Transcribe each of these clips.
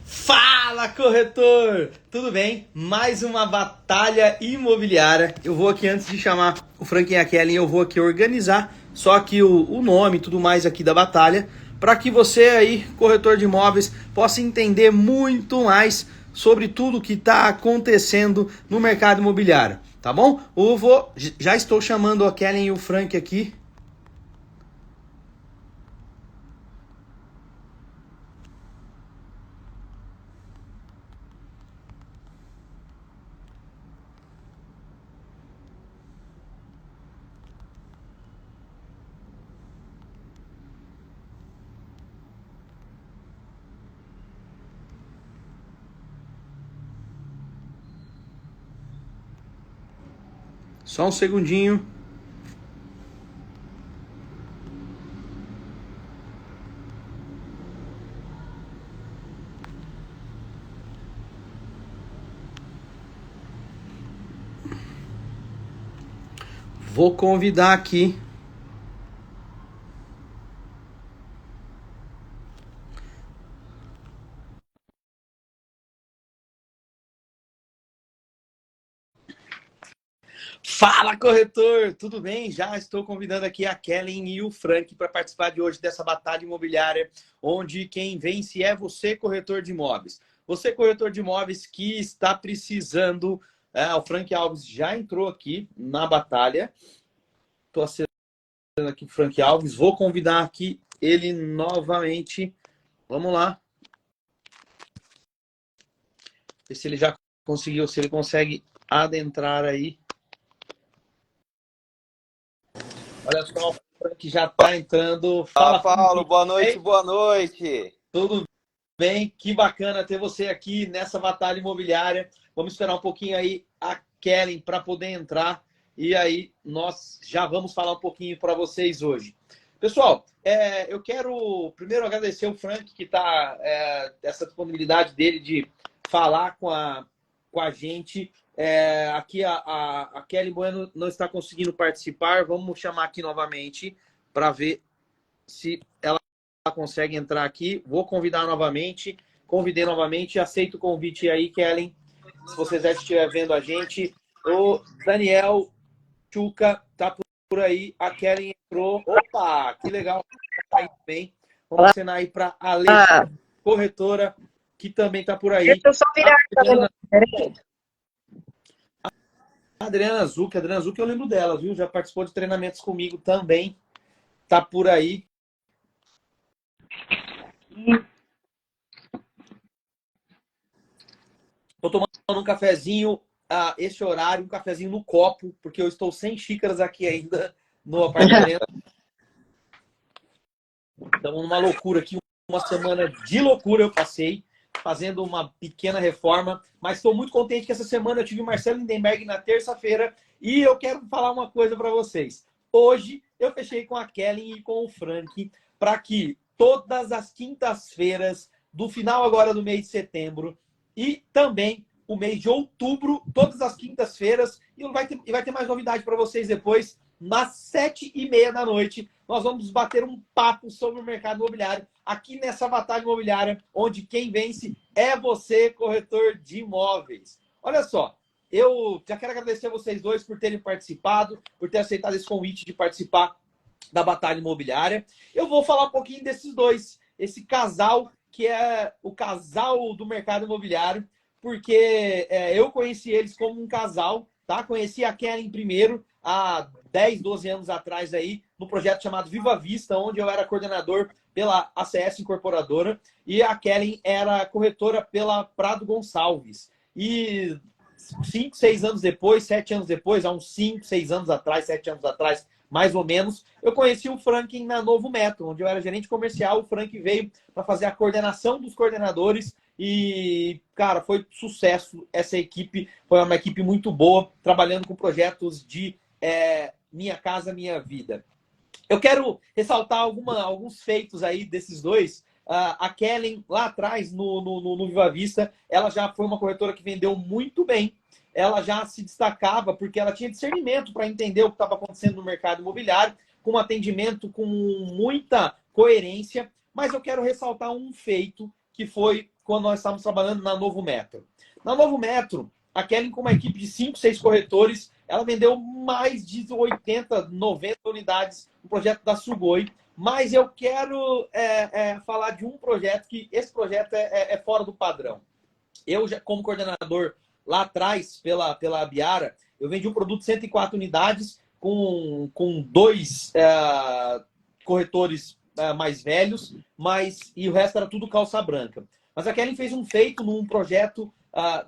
Fala, corretor! Tudo bem? Mais uma batalha imobiliária. Eu vou aqui, antes de chamar o Frank e a Kelly, eu vou aqui organizar só aqui o nome e tudo mais aqui da batalha, para que você aí, corretor de imóveis, possa entender muito mais sobre tudo que está acontecendo no mercado imobiliário, tá bom? Já estou chamando a Kelly e o Frank aqui. Só um segundinho. Vou convidar aqui Fala, corretor! Tudo bem? Já estou convidando aqui a Kellen e o Frank para participar de hoje dessa batalha imobiliária, onde quem vence é você, corretor de imóveis. Você, corretor de imóveis, que está precisando... o Frank Alves já entrou aqui na batalha. Estou acertando aqui o Frank Alves. Vou convidar aqui ele novamente. Vamos lá. Ver se ele já conseguiu, se ele consegue adentrar aí. Olha só, o Frank já está entrando. Fala, Fala, Paulo, Frank. boa noite, boa noite. Tudo bem? Que bacana ter você aqui nessa batalha imobiliária. Vamos esperar um pouquinho aí a Kellen para poder entrar. E aí nós já vamos falar um pouquinho para vocês hoje. Pessoal, eu quero primeiro agradecer o Frank, que está essa disponibilidade dele de falar com a gente. Aqui a Kelly Bueno não está conseguindo participar. Vamos chamar aqui novamente para ver se ela consegue entrar aqui. Vou convidar novamente. Convidei novamente. Aceito o convite aí, Kellen. Se você já estiver vendo a gente. O Daniel Chuca tá por aí. A Kellen entrou. Opa, que legal. Tá indo bem. Vamos acenar aí para a Alexandra, corretora, que também tá por aí. Deixa eu só virar a câmera. Adriana Zuc, eu lembro dela, viu? Já participou de treinamentos comigo também. Tá por aí. Tô tomando um cafezinho a esse horário, um cafezinho no copo, porque eu estou sem xícaras aqui ainda no apartamento. Estamos numa loucura aqui, uma semana de loucura eu passei, fazendo uma pequena reforma, mas estou muito contente que essa semana eu tive o Marcelo Lindenberg na terça-feira e eu quero falar uma coisa para vocês. Hoje eu fechei com a Kellen e com o Frank para que todas as quintas-feiras do final agora do mês de setembro e também o mês de outubro, todas as quintas-feiras, e vai ter mais novidade para vocês depois, nas 7h30 da noite, nós vamos bater um papo sobre o mercado imobiliário, aqui nessa batalha imobiliária, onde quem vence é você, corretor de imóveis. Olha só, eu já quero agradecer a vocês dois por terem participado, por ter aceitado esse convite de participar da batalha imobiliária. Eu vou falar um pouquinho desses dois, esse casal que é o casal do mercado imobiliário, porque eu conheci eles como um casal, tá? Conheci a Kellen primeiro, há 10, 12 anos atrás aí, no projeto chamado Viva Vista, onde eu era coordenador pela ACS Incorporadora e a Kellen era corretora pela Prado Gonçalves. E 5, 6 anos depois, 7 anos depois, há uns 5, 6 anos atrás, 7 anos atrás, mais ou menos, eu conheci o Frank na Novo Metro, onde eu era gerente comercial. O Frank veio para fazer a coordenação dos coordenadores e, cara, foi sucesso. Essa equipe foi uma equipe muito boa, trabalhando com projetos de Minha Casa Minha Vida. Eu quero ressaltar alguns feitos aí desses dois. A Kellen, lá atrás, no Viva Vista, ela já foi uma corretora que vendeu muito bem. Ela já se destacava porque ela tinha discernimento para entender o que estava acontecendo no mercado imobiliário, com um atendimento com muita coerência. Mas eu quero ressaltar um feito que foi quando nós estávamos trabalhando na Novo Metro. Na Novo Metro, a Kelly, com uma equipe de 5, 6 corretores, ela vendeu mais de 80, 90 unidades no projeto da Sugoi. Mas eu quero falar de um projeto que esse projeto é fora do padrão. Eu, como coordenador lá atrás, pela Abiara, eu vendi um produto de 104 unidades com 2 corretores mais velhos, e o resto era tudo calça branca. Mas a Kelly fez um feito num projeto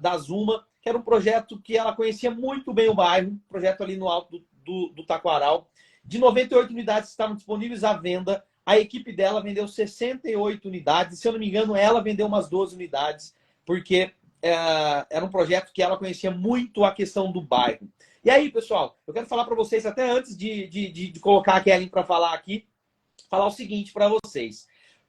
da Zuma, que era um projeto que ela conhecia muito bem o bairro, um projeto ali no alto do Taquaral. De 98 unidades que estavam disponíveis à venda, a equipe dela vendeu 68 unidades. Se eu não me engano, ela vendeu umas 12 unidades, porque era um projeto que ela conhecia muito a questão do bairro. E aí, pessoal, eu quero falar para vocês, até antes de colocar a Kelly para falar aqui, falar o seguinte para vocês.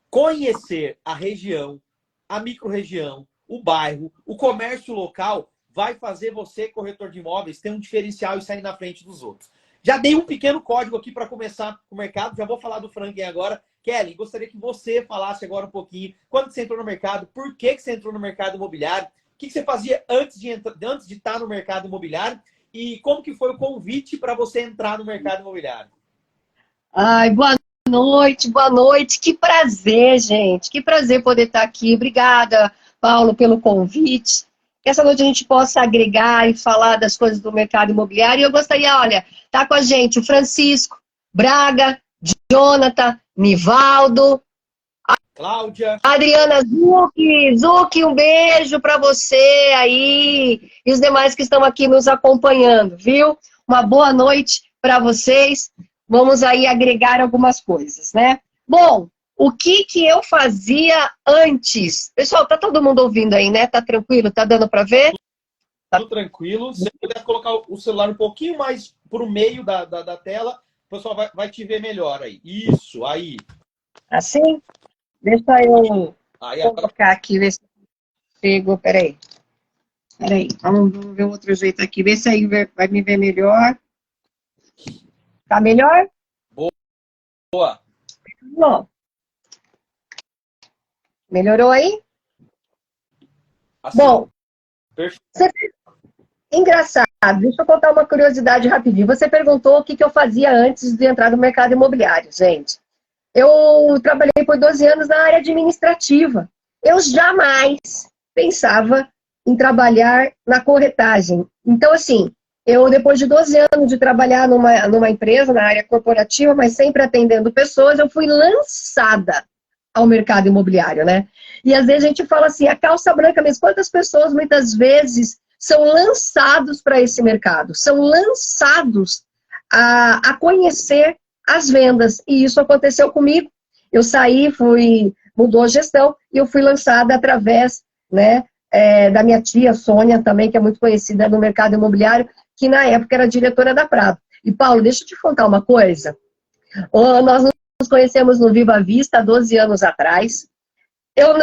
Conhecer a região, a micro-região, o bairro, o comércio local, vai fazer você, corretor de imóveis, ter um diferencial e sair na frente dos outros. Já dei um pequeno código aqui para começar o mercado. Já vou falar do franquing agora. Kelly, gostaria que você falasse agora um pouquinho. Quando você entrou no mercado? Por que você entrou no mercado imobiliário? O que você fazia antes de estar no mercado imobiliário? E como que foi o convite para você entrar no mercado imobiliário? Ai, boa noite, boa noite. Que prazer, gente. Que prazer poder estar aqui. Obrigada, Paulo, pelo convite. Que essa noite a gente possa agregar e falar das coisas do mercado imobiliário. E eu gostaria, olha, tá com a gente o Francisco, Braga, Jonathan, Nivaldo, Cláudia, Adriana Zucchi, um beijo para você aí e os demais que estão aqui nos acompanhando, viu? Uma boa noite para vocês. Vamos aí agregar algumas coisas, né? Bom, o que eu fazia antes? Pessoal, tá todo mundo ouvindo aí, né? Tá tranquilo? Tá dando para ver? Tudo tranquilo. Se você puder colocar o celular um pouquinho mais pro meio da tela, o pessoal vai te ver melhor aí. Isso, aí. Assim? Deixa eu Aí colocar aqui, ver se chegou. Peraí. Vamos ver um outro jeito aqui. Vê se aí vai me ver melhor. Tá melhor? boa. Bom. Melhorou aí? Assim, Bom, perfeito. engraçado. Deixa eu contar uma curiosidade rapidinho. Você perguntou o que eu fazia antes de entrar no mercado imobiliário, gente. Eu trabalhei por 12 anos na área administrativa. Eu jamais pensava em trabalhar na corretagem. Então, assim, eu depois de 12 anos de trabalhar numa empresa, na área corporativa, mas sempre atendendo pessoas, eu fui lançada ao mercado imobiliário, né? E às vezes a gente fala assim, a calça branca mesmo, quantas pessoas muitas vezes são lançados para esse mercado, são lançados a conhecer as vendas, e isso aconteceu comigo. Eu saí, mudou a gestão, e eu fui lançada através, né, da minha tia Sônia, também, que é muito conhecida no mercado imobiliário, que na época era diretora da Prado. E Paulo, deixa eu te contar uma coisa. Nós nos conhecemos no Viva Vista há 12 anos atrás. Eu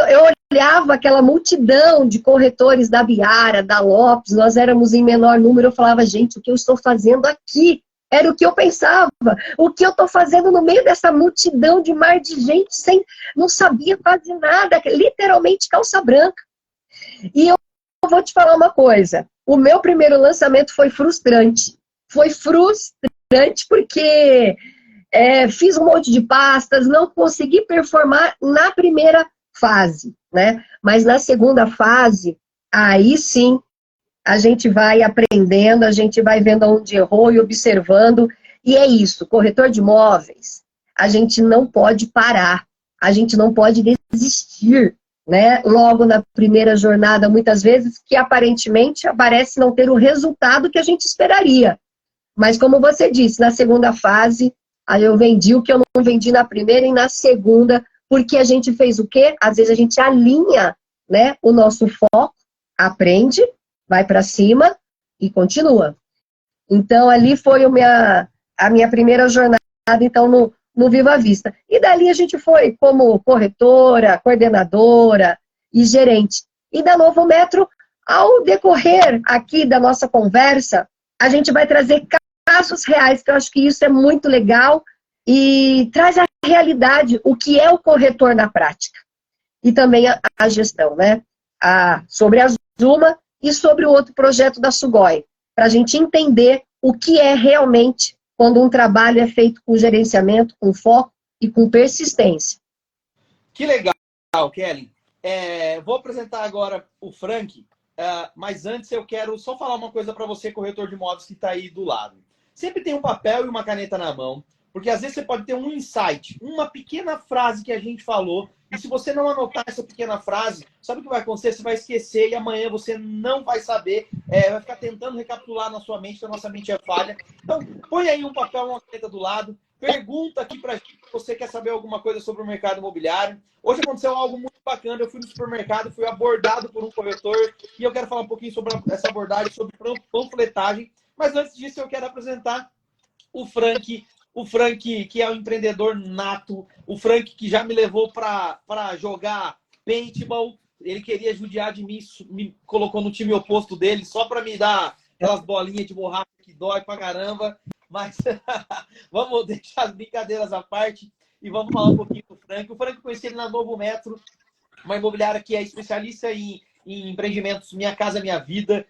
olhava aquela multidão de corretores da Biara, da Lopes, nós éramos em menor número, eu falava, gente, o que eu estou fazendo aqui? Era o que eu pensava. O que eu estou fazendo no meio dessa multidão de mar de gente, não sabia quase nada, literalmente calça branca. E eu vou te falar uma coisa, o meu primeiro lançamento foi frustrante. Foi frustrante porque fiz um monte de pastas, não consegui performar na primeira fase, né? Mas na segunda fase, aí sim, a gente vai aprendendo, a gente vai vendo onde errou e observando. E é isso, corretor de imóveis, a gente não pode parar, a gente não pode desistir, né? Logo na primeira jornada, muitas vezes, que aparentemente parece não ter o resultado que a gente esperaria. Mas como você disse, na segunda fase, aí eu vendi o que eu não vendi na primeira e na segunda, porque a gente fez o quê? Às vezes a gente alinha, né, o nosso foco, aprende, vai para cima e continua. Então, ali foi a minha primeira jornada, então, no Viva Vista. E dali a gente foi como corretora, coordenadora e gerente. E da Novo Metro, ao decorrer aqui da nossa conversa, a gente vai trazer casos reais, que eu acho que isso é muito legal, e traz a realidade, o que é o corretor na prática. e também a gestão, né? Sobre a Zuma e sobre o outro projeto da Sugoi, para a gente entender o que é realmente quando um trabalho é feito com gerenciamento, com foco e com persistência. Que legal, Kelly. Vou apresentar agora o Frank, mas antes eu quero só falar uma coisa para você, corretor de imóveis que está aí do lado. Sempre tem um papel e uma caneta na mão, porque às vezes você pode ter um insight, uma pequena frase que a gente falou, e se você não anotar essa pequena frase, sabe o que vai acontecer? Você vai esquecer e amanhã você não vai saber, vai ficar tentando recapitular na sua mente, que a nossa mente é falha. Então, põe aí um papel e uma caneta do lado, pergunta aqui pra gente se você quer saber alguma coisa sobre o mercado imobiliário. Hoje aconteceu algo muito bacana, eu fui no supermercado, fui abordado por um corretor, e eu quero falar um pouquinho sobre essa abordagem, sobre panfletagem, mas antes disso eu quero apresentar o Frank, que é um empreendedor nato, o Frank que já me levou para jogar paintball, ele queria judiar de mim, me colocou no time oposto dele, só para me dar aquelas bolinhas de borracha que dói pra caramba, mas vamos deixar as brincadeiras à parte e vamos falar um pouquinho do Frank. O Frank eu conheci ele na Novo Metro, uma imobiliária que é especialista em empreendimentos Minha Casa Minha Vida,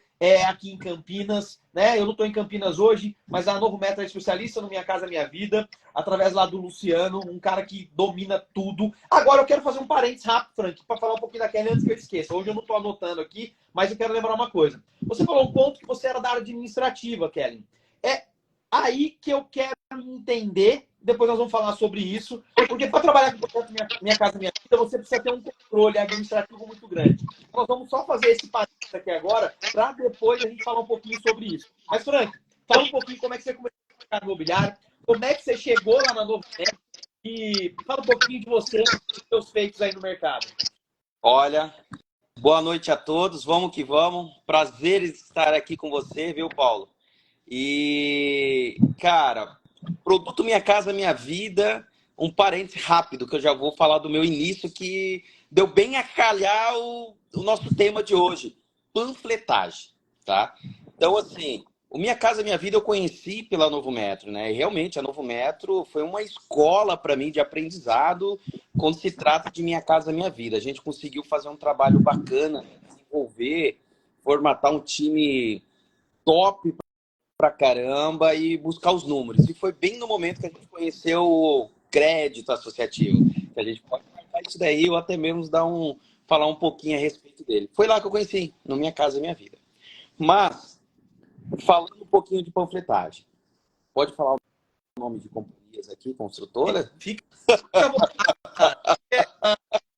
aqui em Campinas, né? Eu não estou em Campinas hoje, mas a Novo Metro é especialista no Minha Casa Minha Vida, através lá do Luciano, um cara que domina tudo. Agora eu quero fazer um parênteses rápido, Frank, para falar um pouquinho da Kelly antes que eu esqueça. Hoje eu não estou anotando aqui, mas eu quero lembrar uma coisa. Você falou um ponto que você era da área administrativa, Kelly. É aí que eu quero entender, depois nós vamos falar sobre isso, porque para trabalhar com o projeto Minha Casa Minha Vida, você precisa ter um controle administrativo muito grande. Nós vamos só fazer esse parênteses aqui agora, para depois a gente falar um pouquinho sobre isso. Mas, Frank, fala um pouquinho como é que você começou no mercado imobiliário, como é que você chegou lá na Novo Metro, e fala um pouquinho de você e dos seus feitos aí no mercado. Olha, boa noite a todos, vamos que vamos. Prazer estar aqui com você, viu, Paulo? E, cara, produto Minha Casa Minha Vida, um parênteses rápido, que eu já vou falar do meu início, que deu bem a calhar o nosso tema de hoje, panfletagem, tá? Então, assim, o Minha Casa Minha Vida eu conheci pela Novo Metro, né? E realmente, a Novo Metro foi uma escola para mim de aprendizado quando se trata de Minha Casa Minha Vida. A gente conseguiu fazer um trabalho bacana, desenvolver, formatar um time top pra caramba e buscar os números. E foi bem no momento que a gente conheceu o crédito associativo, que a gente pode marcar isso daí ou até mesmo falar um pouquinho a respeito dele. Foi lá que eu conheci, no Minha Casa Minha Vida. Mas, falando um pouquinho de panfletagem, pode falar o nome de companhias aqui, construtora? Fica à vontade.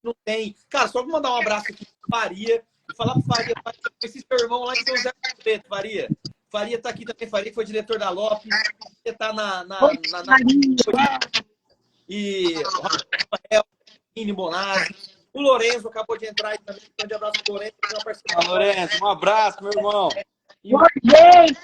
Não tem. Cara, só vou mandar um abraço aqui para Faria e falar para Faria, esse seu irmão lá em São José do Preto, Faria. Faria está aqui também, Faria que foi diretor da Lopes, você está na e o Rafael, o Bonazzi, o Lourenço acabou de entrar aí também, um grande abraço para o Lourenço. Lourenço, um abraço, meu irmão. Oi, gente,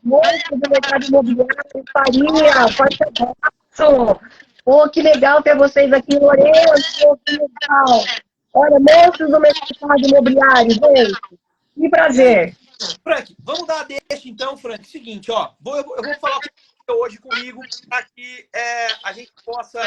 monstro do mercado imobiliário, Faria, forte abraço. Oh, que legal ter vocês aqui, Lourenço, que legal. Olha, monstros do mercado imobiliário, gente, que prazer. Frank, vamos dar a deixa então, Frank. Seguinte, ó, eu vou falar hoje comigo para que a gente possa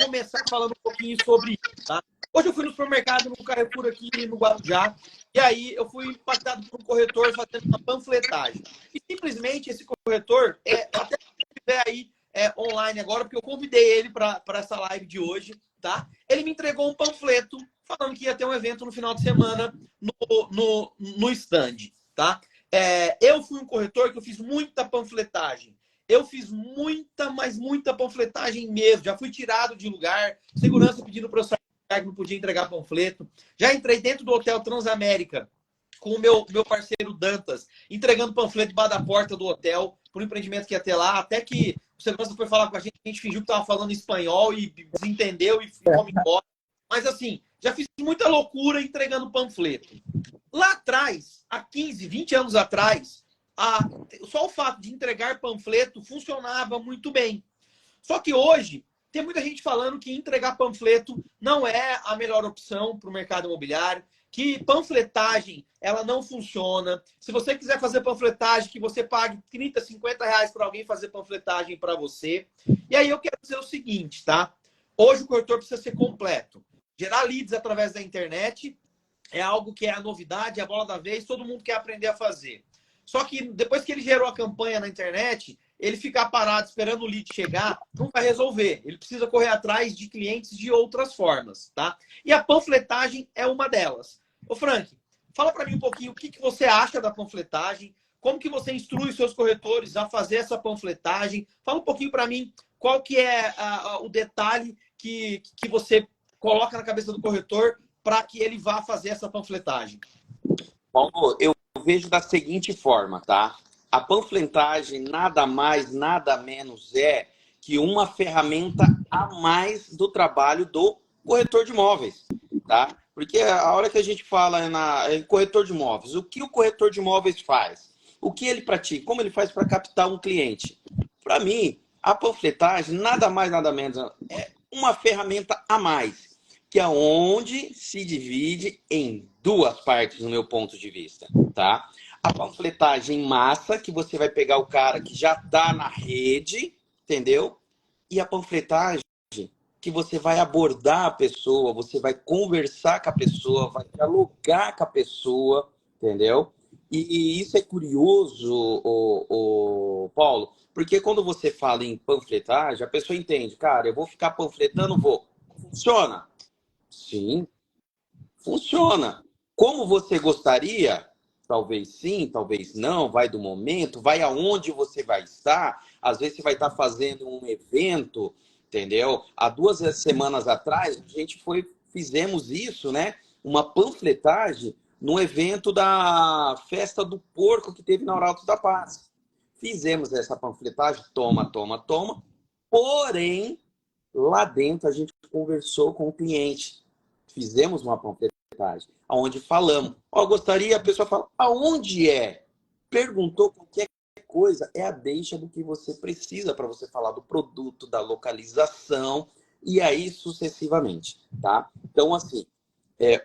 começar falando um pouquinho sobre isso, tá? Hoje eu fui no supermercado, no Carrefour aqui no Guarujá, e aí eu fui impactado por um corretor fazendo uma panfletagem. E simplesmente esse corretor, até se estiver aí online agora, porque eu convidei ele para essa live de hoje, tá? Ele me entregou um panfleto falando que ia ter um evento no final de semana no stand, tá? Eu fui um corretor que eu fiz muita panfletagem. Eu fiz muita, mas muita panfletagem mesmo. Já fui tirado de lugar, segurança pedindo para eu sair, que não podia entregar panfleto. Já entrei dentro do Hotel Transamérica com o meu parceiro Dantas, entregando panfleto debaixo da porta do hotel, por um empreendimento que ia ter lá, até que o segurança foi falar com a gente fingiu que estava falando espanhol e desentendeu e fomos embora. Mas assim, já fiz muita loucura entregando panfleto. Lá atrás, há 15, 20 anos atrás, só o fato de entregar panfleto funcionava muito bem. Só que hoje, tem muita gente falando que entregar panfleto não é a melhor opção para o mercado imobiliário, que panfletagem ela não funciona. Se você quiser fazer panfletagem, que você pague 30, 50 reais para alguém fazer panfletagem para você. E aí eu quero dizer o seguinte, tá? Hoje o corretor precisa ser completo. Gerar leads através da internet é algo que é a novidade, é a bola da vez, todo mundo quer aprender a fazer. Só que depois que ele gerou a campanha na internet, ele ficar parado esperando o lead chegar, não vai resolver. Ele precisa correr atrás de clientes de outras formas, tá? E a panfletagem é uma delas. Ô, Frank, fala para mim um pouquinho o que você acha da panfletagem, como que você instrui os seus corretores a fazer essa panfletagem. Fala um pouquinho para mim qual que é o detalhe que você coloca na cabeça do corretor para que ele vá fazer essa panfletagem. Paulo, eu vejo da seguinte forma, tá? A panfletagem nada mais, nada menos é que uma ferramenta a mais do trabalho do corretor de imóveis, tá? Porque a hora que a gente fala em corretor de imóveis, o que o corretor de imóveis faz? O que ele pratica? Como ele faz para captar um cliente? Para mim, a panfletagem nada mais, nada menos é uma ferramenta a mais, que é onde se divide em duas partes, no meu ponto de vista, tá? A panfletagem massa, que você vai pegar o cara que já está na rede, entendeu? E a panfletagem que você vai abordar a pessoa, você vai conversar com a pessoa, vai dialogar com a pessoa, entendeu? E isso é curioso, Paulo, porque quando você fala em panfletagem, a pessoa entende, cara, eu vou ficar panfletando, vou. Funciona? Sim, funciona. Como você gostaria? Talvez sim, talvez não, vai do momento, vai aonde você vai estar. Às vezes você vai estar fazendo um evento, entendeu? Há 2 semanas atrás, fizemos isso, né? Uma panfletagem no evento da Festa do Porco que teve na Arautos da Paz. Fizemos essa panfletagem, toma. Porém, lá dentro a gente conversou com o cliente. Fizemos uma panfletagem, onde falamos. Gostaria, a pessoa fala, aonde é? Perguntou qualquer coisa, é a deixa do que você precisa para você falar do produto, da localização, e aí sucessivamente, tá? Então, assim,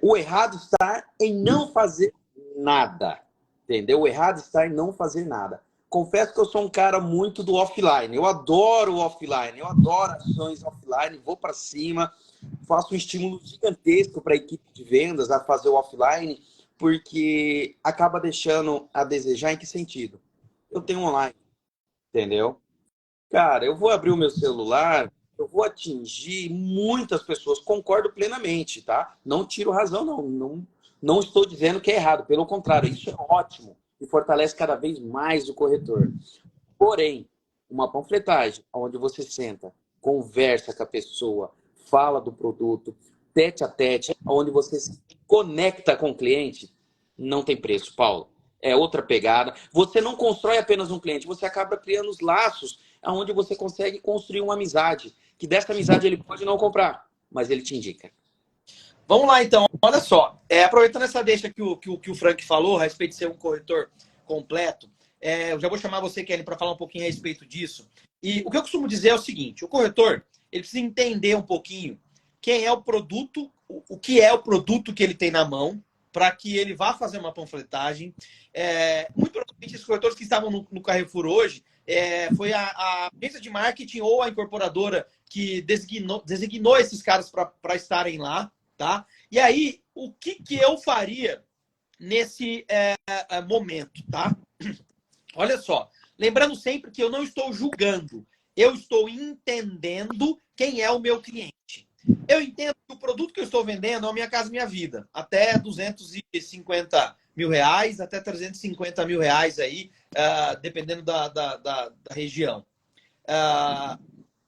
o errado está em não fazer nada, entendeu? O errado está em não fazer nada. Confesso que eu sou um cara muito do offline. Eu adoro o offline, eu adoro ações offline, vou para cima, faço um estímulo gigantesco para a equipe de vendas a fazer o offline, porque acaba deixando a desejar em que sentido? Eu tenho online, entendeu? Cara, eu vou abrir o meu celular, eu vou atingir muitas pessoas, concordo plenamente, tá? Não tiro razão, não estou dizendo que é errado, pelo contrário, isso é ótimo e fortalece cada vez mais o corretor. Porém, uma panfletagem, onde você senta, conversa com a pessoa, fala do produto, tete a tete, onde você se conecta com o cliente, não tem preço, Paulo. É outra pegada. Você não constrói apenas um cliente, você acaba criando os laços onde você consegue construir uma amizade. Que dessa amizade ele pode não comprar, mas ele te indica. Vamos lá, então. Olha só. Aproveitando essa deixa que o Frank falou, a respeito de ser um corretor completo, eu já vou chamar você, Kelly, para falar um pouquinho a respeito disso. E o que eu costumo dizer é o seguinte, o corretor, ele precisa entender um pouquinho quem é o produto, o que é o produto que ele tem na mão, para que ele vá fazer uma panfletagem. Muito provavelmente, esses corretores que estavam no Carrefour hoje, foi a agência de marketing ou a incorporadora que designou esses caras para estarem lá, tá? E aí, o que eu faria nesse momento, tá? Olha só, lembrando sempre que eu não estou julgando, eu estou entendendo quem é o meu cliente. Eu entendo que o produto que eu estou vendendo é a Minha Casa Minha Vida, até R$250 mil, até R$350 mil aí, dependendo da região.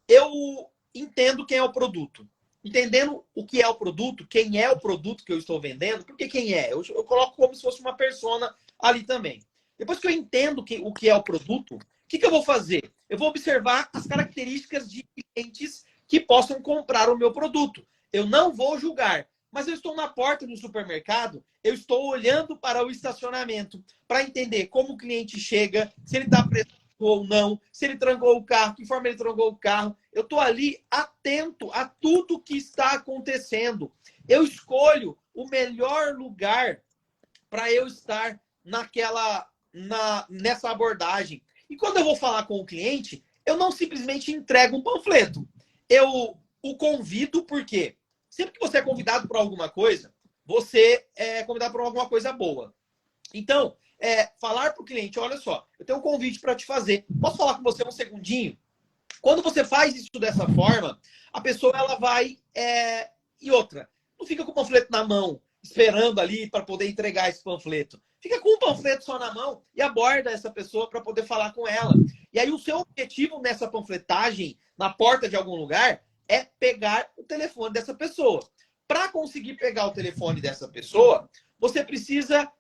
Eu entendo quem é o produto. Entendendo o que é o produto, quem é o produto que eu estou vendendo, porque quem é? Eu coloco como se fosse uma persona ali também. Depois que eu entendo o que é o produto, o que eu vou fazer? Eu vou observar as características de clientes que possam comprar o meu produto. Eu não vou julgar, mas eu estou na porta do supermercado, eu estou olhando para o estacionamento para entender como o cliente chega, se ele está preso ou não, se ele trancou o carro, que forma ele trancou o carro. Eu estou ali atento a tudo que está acontecendo. Eu escolho o melhor lugar para eu estar nessa abordagem. E quando eu vou falar com o cliente, eu não simplesmente entrego um panfleto. Eu o convido porque sempre que você é convidado para alguma coisa, você é convidado para alguma coisa boa. Então, falar para o cliente, olha só, eu tenho um convite para te fazer. Posso falar com você um segundinho? Quando você faz isso dessa forma, a pessoa ela vai... E outra, não fica com o panfleto na mão, esperando ali para poder entregar esse panfleto. Fica com o panfleto só na mão e aborda essa pessoa para poder falar com ela. E aí o seu objetivo nessa panfletagem, na porta de algum lugar, é pegar o telefone dessa pessoa. Para conseguir pegar o telefone dessa pessoa, você precisa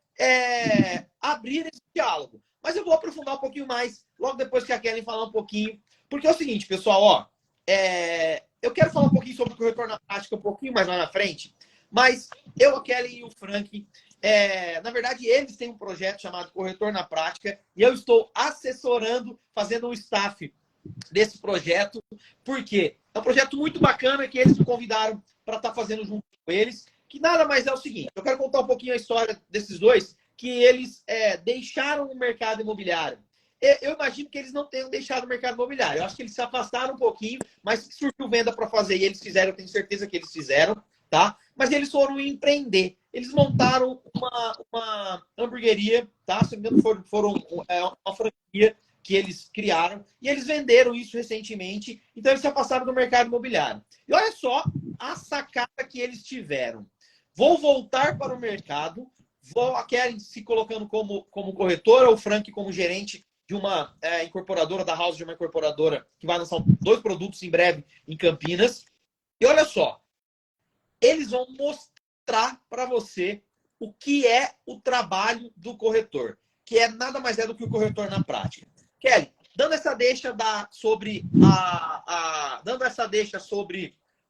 abrir esse diálogo. Mas eu vou aprofundar um pouquinho mais, logo depois que a Kelly falar um pouquinho. Porque é o seguinte, pessoal, ó, eu quero falar um pouquinho sobre o corretor na prática um pouquinho mais lá na frente, mas eu, a Kelly e o Frank, na verdade, eles têm um projeto chamado Corretor na Prática e eu estou assessorando, fazendo um staff desse projeto, porque é um projeto muito bacana que eles me convidaram para estar fazendo junto com eles, que nada mais é o seguinte, eu quero contar um pouquinho a história desses dois, que eles deixaram o mercado imobiliário. Eu imagino que eles não tenham deixado o mercado imobiliário. Eu acho que eles se afastaram um pouquinho, mas surgiu venda para fazer e eles fizeram, eu tenho certeza que eles fizeram, tá? Mas eles foram empreender. Eles montaram uma hamburgueria, tá? Se não me engano, foram uma franquia que eles criaram e eles venderam isso recentemente. Então, eles se afastaram do mercado imobiliário. E olha só a sacada que eles tiveram. Vou voltar para o mercado, a Kelly se colocando como corretora, o Frank como gerente de uma incorporadora, da House, de uma incorporadora que vai lançar 2 produtos em breve em Campinas. E olha só, eles vão mostrar para você o que é o trabalho do corretor, que nada mais é do que o corretor na prática. Kelly, dando essa deixa sobre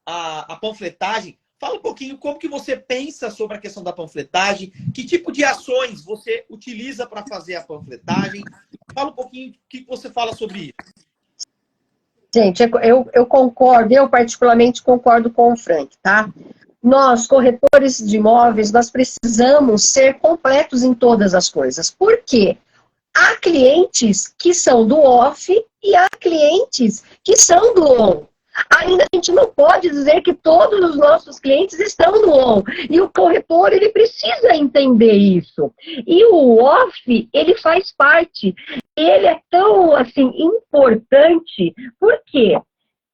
a panfletagem, fala um pouquinho como que você pensa sobre a questão da panfletagem, que tipo de ações você utiliza para fazer a panfletagem. Fala um pouquinho o que você fala sobre isso. Gente, eu concordo, eu particularmente concordo com o Frank, tá? Nós, corretores de imóveis, nós precisamos ser completos em todas as coisas. Por quê? Há clientes que são do off e há clientes que são do on. Ainda a gente não pode dizer que todos os nossos clientes estão no on. E o corretor, ele precisa entender isso. E o off, ele faz parte. Ele é tão, assim, importante, porque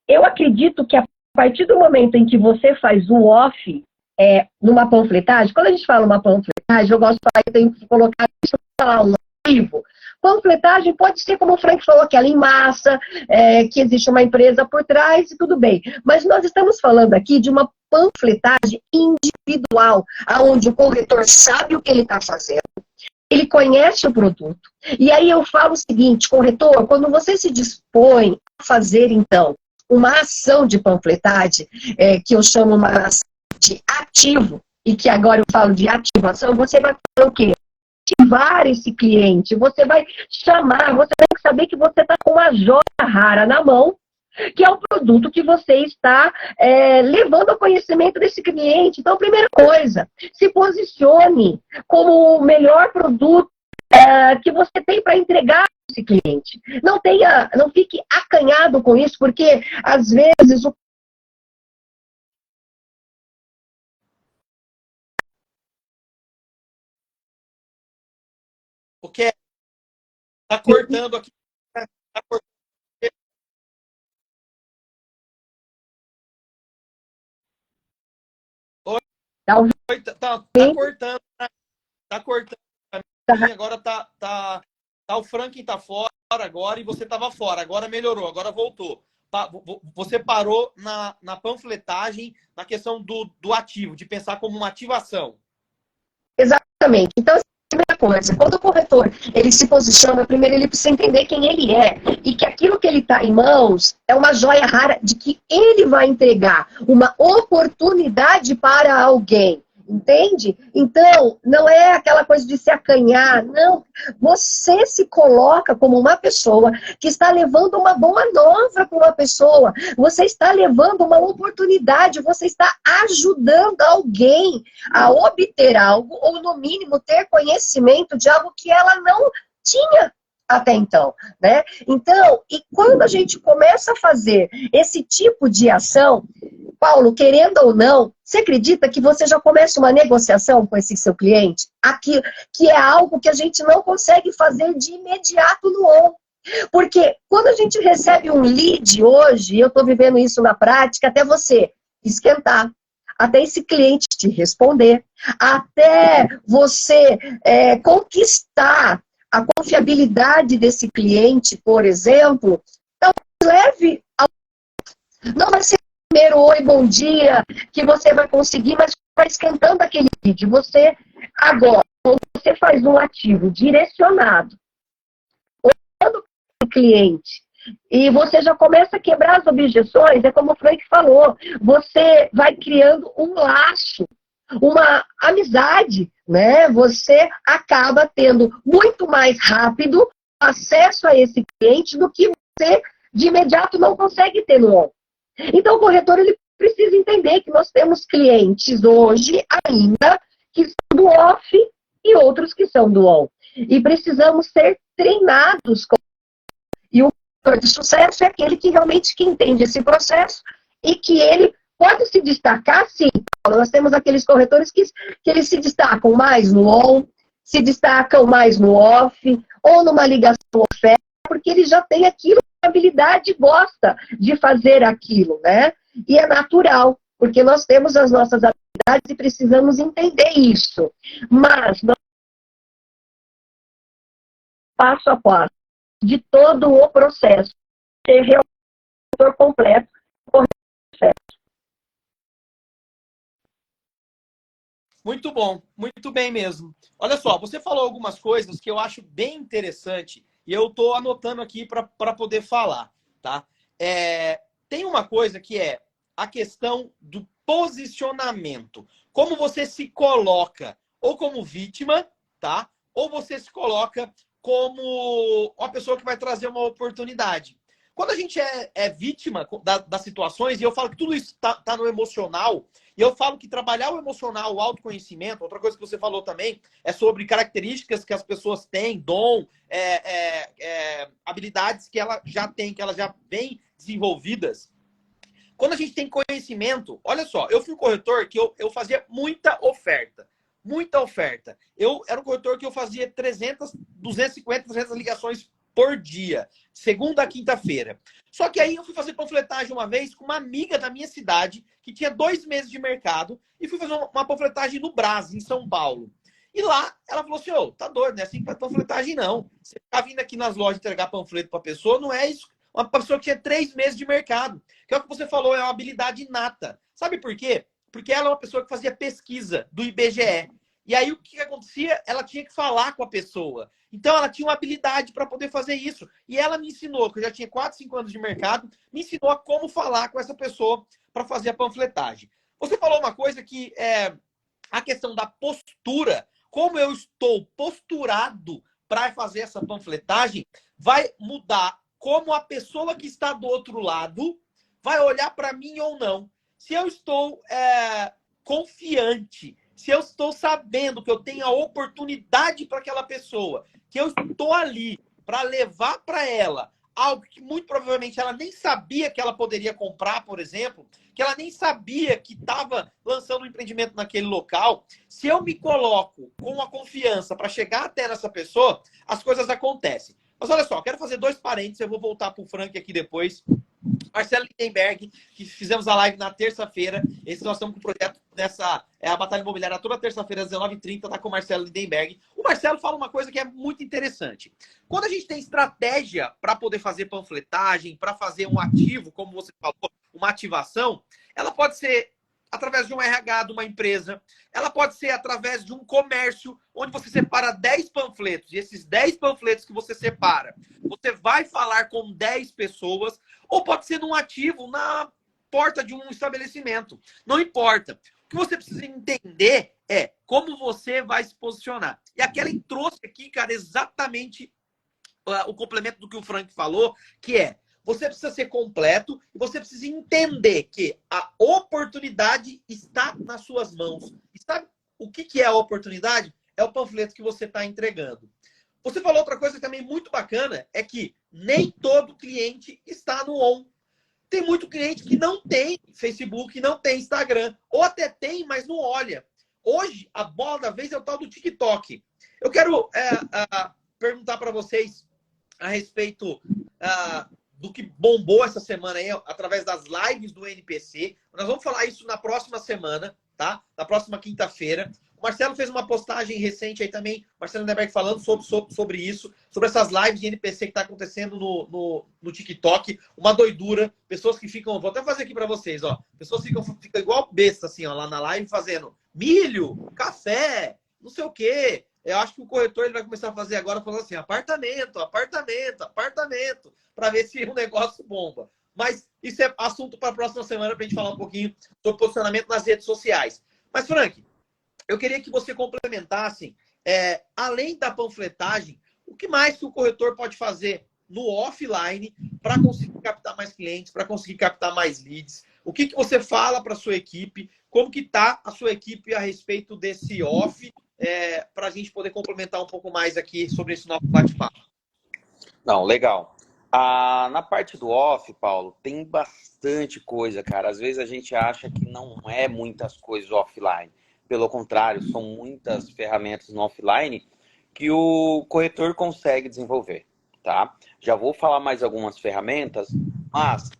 eu acredito que a partir do momento em que você faz o off, numa panfletagem, quando a gente fala uma panfletagem, eu gosto de falar, eu tenho que colocar, deixa eu falar um arquivo. Panfletagem pode ser, como o Frank falou, aquela em massa, que existe uma empresa por trás e tudo bem. Mas nós estamos falando aqui de uma panfletagem individual, onde o corretor sabe o que ele está fazendo, ele conhece o produto. E aí eu falo o seguinte, corretor, quando você se dispõe a fazer, então, uma ação de panfletagem, que eu chamo uma ação de ativo, e que agora eu falo de ativação, você vai fazer o quê? Ativar esse cliente, você vai chamar, você tem que saber que você está com uma joia rara na mão, que é o produto que você está levando ao conhecimento desse cliente. Então, primeira coisa, se posicione como o melhor produto que você tem para entregar a esse cliente. Não fique acanhado com isso, porque às vezes o que tá cortando aqui. Tá cortando. Tá cortando. Tá cortando. Agora tá o Franklin tá fora agora e você tava fora. Agora melhorou, agora voltou. Você parou na panfletagem, na questão do ativo, de pensar como uma ativação. Exatamente. Então, primeira coisa, quando o corretor ele se posiciona, primeiro ele precisa entender quem ele é e que aquilo que ele está em mãos é uma joia rara de que ele vai entregar uma oportunidade para alguém. Entende? Então, não é aquela coisa de se acanhar, não. Você se coloca como uma pessoa que está levando uma boa nova para uma pessoa. Você está levando uma oportunidade, você está ajudando alguém a obter algo, ou no mínimo ter conhecimento de algo que ela não tinha. até então, né? Então, e quando a gente começa a fazer esse tipo de ação, Paulo, querendo ou não, você acredita que você já começa uma negociação com esse seu cliente? Aqui, que é algo que a gente não consegue fazer de imediato no on. Porque quando a gente recebe um lead hoje, eu estou vivendo isso na prática, até você esquentar, até esse cliente te responder, até você conquistar a confiabilidade desse cliente, por exemplo, então leve ao... Não vai ser o primeiro oi, bom dia, que você vai conseguir, mas vai esquentando aquele lead. Você, agora, quando você faz um ativo direcionado, olhando para o cliente, e você já começa a quebrar as objeções, é como o Frank falou, você vai criando um laço, uma amizade, né? Você acaba tendo muito mais rápido acesso a esse cliente do que você de imediato não consegue ter no on. Então o corretor ele precisa entender que nós temos clientes hoje ainda que são do off e outros que são do on. E precisamos ser treinados. E o corretor de sucesso é aquele que realmente que entende esse processo e que ele pode se destacar, sim. Nós temos aqueles corretores que eles se destacam mais no on, se destacam mais no off, ou numa ligação oferta, porque ele já tem aquilo, a habilidade gosta de fazer aquilo, né? E é natural, porque nós temos as nossas habilidades e precisamos entender isso. Mas, passo a passo, de todo o processo, ser realmente completo, Muito bom, muito bem mesmo. Olha só, você falou algumas coisas que eu acho bem interessante e eu estou anotando aqui para poder falar, tá? Tem uma coisa que é a questão do posicionamento. Como você se coloca ou como vítima, tá? Ou você se coloca como uma pessoa que vai trazer uma oportunidade. Quando a gente é vítima das situações, e eu falo que tudo isso tá no emocional, e eu falo que trabalhar o emocional, o autoconhecimento, outra coisa que você falou também, é sobre características que as pessoas têm, dom, habilidades que ela já tem, que elas já vêm desenvolvidas. Quando a gente tem conhecimento, olha só, eu fui um corretor que eu fazia muita oferta. Muita oferta. Eu era um corretor que eu fazia 300, 250, 300 ligações por dia, segunda a quinta-feira. Só que aí eu fui fazer panfletagem uma vez com uma amiga da minha cidade, que tinha 2 meses de mercado, e fui fazer uma panfletagem no Brás, em São Paulo. E lá, ela falou assim, ô, tá doido, não é assim que faz panfletagem, não. Você tá vindo aqui nas lojas entregar panfleto pra pessoa, não é isso. Uma pessoa que tinha 3 meses de mercado. Que é o que você falou, é uma habilidade inata. Sabe por quê? Porque ela é uma pessoa que fazia pesquisa do IBGE. E aí, o que acontecia? Ela tinha que falar com a pessoa. Então, ela tinha uma habilidade para poder fazer isso. E ela me ensinou, que eu já tinha 4, 5 anos de mercado, me ensinou a como falar com essa pessoa para fazer a panfletagem. Você falou uma coisa que é a questão da postura. Como eu estou posturado para fazer essa panfletagem, vai mudar como a pessoa que está do outro lado vai olhar para mim ou não. Se eu estou confiante, se eu estou sabendo que eu tenho a oportunidade para aquela pessoa, que eu estou ali para levar para ela algo que muito provavelmente ela nem sabia que ela poderia comprar, por exemplo, que ela nem sabia que estava lançando um empreendimento naquele local, se eu me coloco com a confiança para chegar até essa pessoa, as coisas acontecem. Mas olha só, quero fazer 2 parênteses, eu vou voltar para o Frank aqui depois. Marcelo Lindenberg, que fizemos a live na terça-feira. Esse nós estamos com o projeto dessa a Batalha Imobiliária toda terça-feira às 19h30, tá com o Marcelo Lindenberg. O Marcelo fala uma coisa que é muito interessante. Quando a gente tem estratégia para poder fazer panfletagem, para fazer um ativo, como você falou, uma ativação, ela pode ser através de um RH de uma empresa, ela pode ser através de um comércio, onde você separa 10 panfletos, e esses 10 panfletos que você separa, você vai falar com 10 pessoas, ou pode ser num ativo na porta de um estabelecimento. Não importa. O que você precisa entender é como você vai se posicionar. E aqui ela trouxe aqui, cara, exatamente o complemento do que o Frank falou, que é você precisa ser completo e você precisa entender que a oportunidade está nas suas mãos. E sabe o que é a oportunidade? É o panfleto que você está entregando. Você falou outra coisa também muito bacana, é que nem todo cliente está no on. Tem muito cliente que não tem Facebook, não tem Instagram, ou até tem, mas não olha. Hoje, a bola da vez é o tal do TikTok. Eu quero perguntar para vocês a respeito do que bombou essa semana aí, através das lives do NPC. Nós vamos falar isso na próxima semana, tá? Na próxima quinta-feira. O Marcelo fez uma postagem recente aí também, Marcelo Lindenberg falando sobre isso, sobre essas lives de NPC que está acontecendo no TikTok. Uma doidura. Pessoas que ficam... Vou até fazer aqui para vocês, ó. Pessoas ficam igual besta, assim, ó, lá na live, fazendo milho, café, não sei o quê. Eu acho que o corretor ele vai começar a fazer agora, falando assim, apartamento, apartamento, apartamento, para ver se o negócio bomba. Mas isso é assunto para a próxima semana, para a gente falar um pouquinho sobre posicionamento nas redes sociais. Mas, Frank, eu queria que você complementasse, além da panfletagem, o que mais que o corretor pode fazer no offline para conseguir captar mais clientes, para conseguir captar mais leads? O que você fala para a sua equipe? Como que está a sua equipe a respeito desse off? Para a gente poder complementar um pouco mais aqui sobre esse nosso bate-papo. Não, legal. Na parte do off, Paulo, tem bastante coisa, cara. Às vezes a gente acha que não é muitas coisas offline. Pelo contrário, são muitas ferramentas no offline que o corretor consegue desenvolver, tá? Já vou falar mais algumas ferramentas, mas,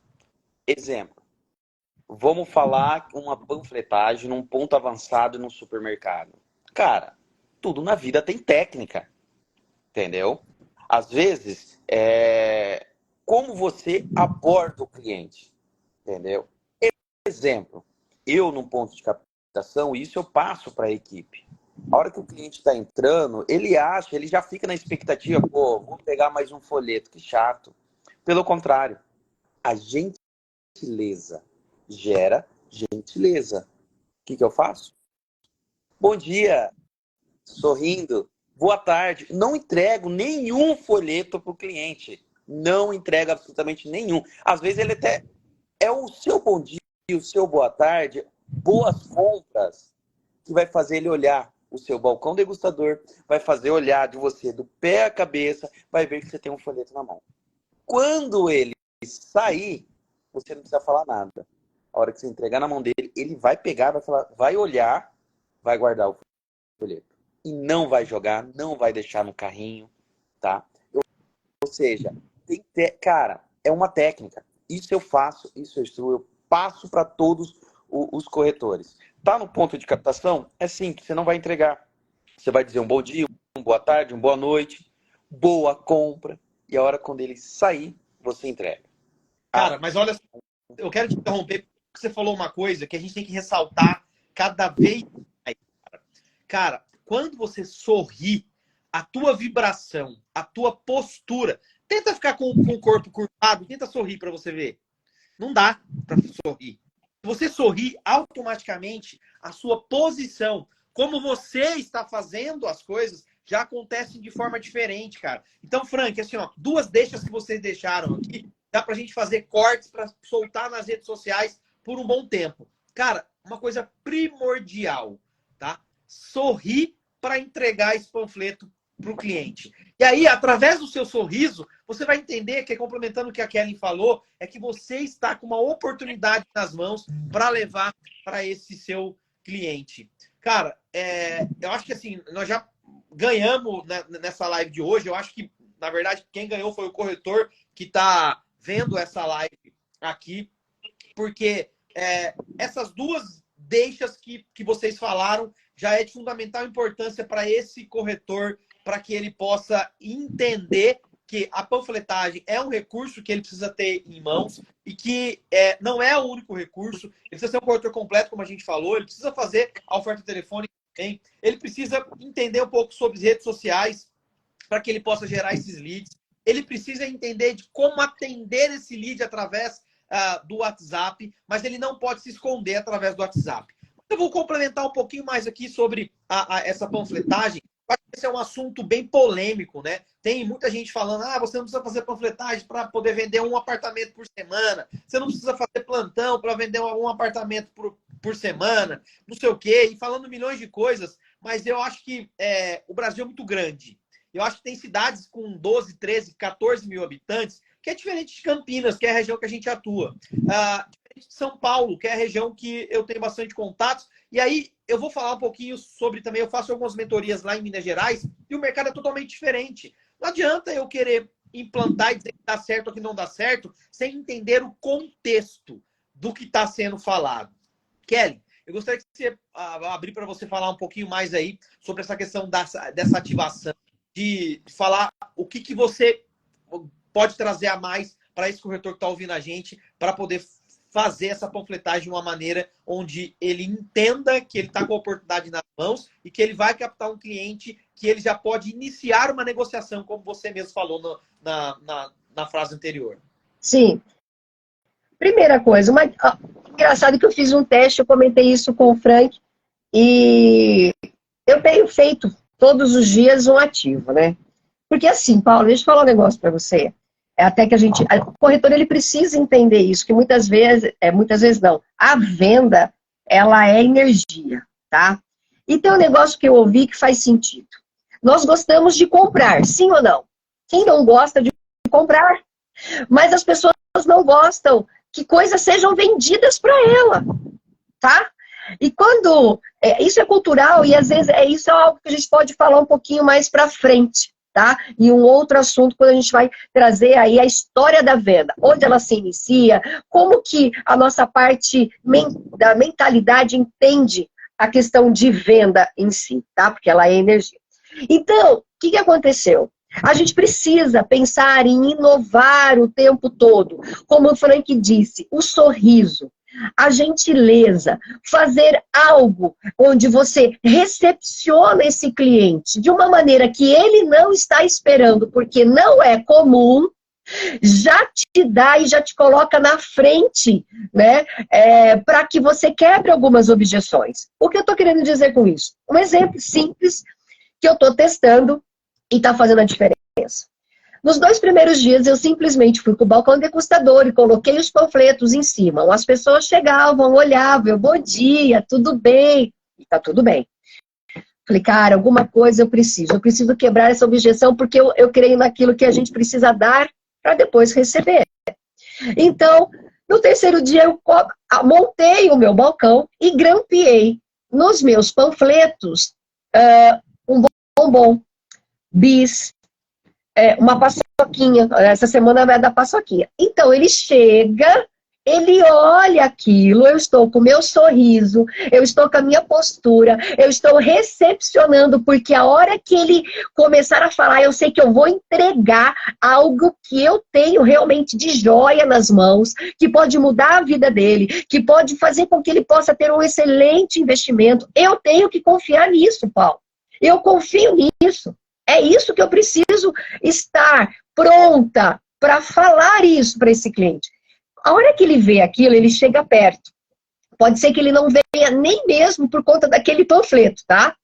exemplo, vamos falar uma panfletagem num ponto avançado no supermercado. Cara, tudo na vida tem técnica, entendeu? Às vezes, como você aborda o cliente, entendeu? Exemplo, eu num ponto de captação, isso eu passo para a equipe. A hora que o cliente está entrando, ele já fica na expectativa, pô, vou pegar mais um folheto, que chato. Pelo contrário, a gentileza gera gentileza. O que eu faço? Bom dia, sorrindo. Boa tarde. Não entrego nenhum folheto para o cliente. Não entrego absolutamente nenhum. Às vezes ele até é o seu bom dia, o seu boa tarde, boas compras, que vai fazer ele olhar o seu balcão degustador, vai fazer olhar de você do pé à cabeça, vai ver que você tem um folheto na mão. Quando ele sair, você não precisa falar nada. A hora que você entregar na mão dele, ele vai pegar, vai falar, vai olhar, vai guardar o folheto. E não vai jogar, não vai deixar no carrinho, tá? Ou seja, cara, é uma técnica. Isso eu faço, isso eu instruo, eu passo para todos os corretores. Tá no ponto de captação? É simples, você não vai entregar. Você vai dizer um bom dia, uma boa tarde, uma boa noite, boa compra. E a hora quando ele sair, você entrega. Cara, mas olha, eu quero te interromper, porque você falou uma coisa que a gente tem que ressaltar cada vez mais. Cara, quando você sorri, a tua vibração, a tua postura, tenta ficar com o corpo curvado, tenta sorrir para você ver. Não dá para sorrir. Se você sorrir, automaticamente a sua posição, como você está fazendo as coisas, já acontecem de forma diferente, cara. Então, Frank, assim, ó, duas deixas que vocês deixaram aqui, dá pra gente fazer cortes para soltar nas redes sociais por um bom tempo. Cara, uma coisa primordial, tá? Sorrir para entregar esse panfleto para o cliente. E aí, através do seu sorriso, você vai entender que, complementando o que a Kelly falou, é que você está com uma oportunidade nas mãos para levar para esse seu cliente. Cara, eu acho que assim, nós já ganhamos nessa live de hoje. Eu acho que, na verdade, quem ganhou foi o corretor que está vendo essa live aqui, porque essas duas deixas que vocês falaram já é de fundamental importância para esse corretor, para que ele possa entender que a panfletagem é um recurso que ele precisa ter em mãos e que não é o único recurso. Ele precisa ser um corretor completo, como a gente falou, ele precisa fazer a oferta telefônica também, ele precisa entender um pouco sobre as redes sociais para que ele possa gerar esses leads, ele precisa entender de como atender esse lead através do WhatsApp, mas ele não pode se esconder através do WhatsApp. Eu vou complementar um pouquinho mais aqui sobre essa panfletagem. Esse é um assunto bem polêmico, né? Tem muita gente falando, você não precisa fazer panfletagem para poder vender um apartamento por semana, você não precisa fazer plantão para vender um apartamento por semana, não sei o quê, e falando milhões de coisas, mas eu acho que o Brasil é muito grande. Eu acho que tem cidades com 12, 13, 14 mil habitantes, que é diferente de Campinas, que é a região que a gente atua. Diferente de São Paulo, que é a região que eu tenho bastante contatos. E aí, eu vou falar um pouquinho sobre também, eu faço algumas mentorias lá em Minas Gerais, e o mercado é totalmente diferente. Não adianta eu querer implantar e dizer que dá certo ou que não dá certo, sem entender o contexto do que está sendo falado. Kelly, eu gostaria que você abrir para você falar um pouquinho mais aí sobre essa questão dessa ativação, de falar o que você pode trazer a mais para esse corretor que está ouvindo a gente, para poder fazer essa panfletagem de uma maneira onde ele entenda que ele está com a oportunidade nas mãos e que ele vai captar um cliente que ele já pode iniciar uma negociação, como você mesmo falou na frase anterior. Sim. Primeira coisa, engraçado que eu fiz um teste, eu comentei isso com o Frank, e eu tenho feito todos os dias um ativo, né? Porque assim, Paulo, deixa eu falar um negócio para você. Até que o corretor, ele precisa entender isso, que muitas vezes não. A venda, ela é energia, tá? E tem um negócio que eu ouvi que faz sentido. Nós gostamos de comprar, sim ou não? Quem não gosta de comprar? Mas as pessoas não gostam que coisas sejam vendidas para ela, tá? E quando... isso é cultural e às vezes isso é algo que a gente pode falar um pouquinho mais para frente, tá? E um outro assunto quando a gente vai trazer aí a história da venda, onde ela se inicia, como que a nossa parte da mentalidade entende a questão de venda em si, tá? Porque ela é energia. Então, o que aconteceu? A gente precisa pensar em inovar o tempo todo. Como o Frank disse, o sorriso, a gentileza, fazer algo onde você recepciona esse cliente de uma maneira que ele não está esperando, porque não é comum, já te dá e já te coloca na frente, né? Para que você quebre algumas objeções. O que eu estou querendo dizer com isso? Um exemplo simples que eu estou testando e está fazendo a diferença. Nos 2 primeiros dias, eu simplesmente fui para o balcão degustador e coloquei os panfletos em cima. As pessoas chegavam, olhavam, bom dia, tudo bem? E tá tudo bem. Falei, cara, alguma coisa eu preciso quebrar essa objeção, porque eu creio naquilo que a gente precisa dar para depois receber. Então, no 3º dia, eu montei o meu balcão e grampeei nos meus panfletos um bombom, bis, uma paçoquinha. Essa semana vai dar paçoquinha. Então, ele chega, ele olha aquilo, eu estou com o meu sorriso, eu estou com a minha postura, eu estou recepcionando, porque a hora que ele começar a falar, eu sei que eu vou entregar algo que eu tenho realmente de joia nas mãos, que pode mudar a vida dele, que pode fazer com que ele possa ter um excelente investimento. Eu tenho que confiar nisso, Paulo. Eu confio nisso. É isso que eu preciso estar pronta para falar isso para esse cliente. A hora que ele vê aquilo, ele chega perto. Pode ser que ele não venha nem mesmo por conta daquele panfleto, tá?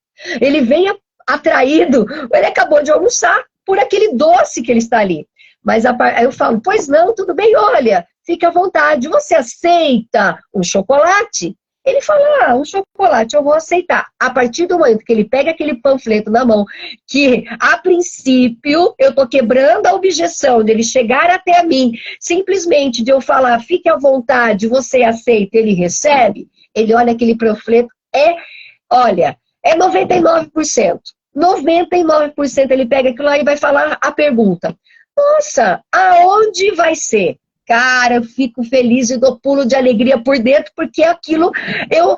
Ele venha atraído, ele acabou de almoçar por aquele doce que ele está ali. Mas aí eu falo, pois não, tudo bem, olha, fique à vontade. Você aceita um chocolate? Ele fala, um chocolate eu vou aceitar. A partir do momento que ele pega aquele panfleto na mão, que a princípio eu tô quebrando a objeção dele chegar até mim, simplesmente de eu falar, fique à vontade, você aceita, ele recebe, ele olha aquele panfleto, olha, é 99%. 99% ele pega aquilo lá e vai falar a pergunta. Nossa, aonde vai ser? Cara, eu fico feliz e dou pulo de alegria por dentro, porque aquilo eu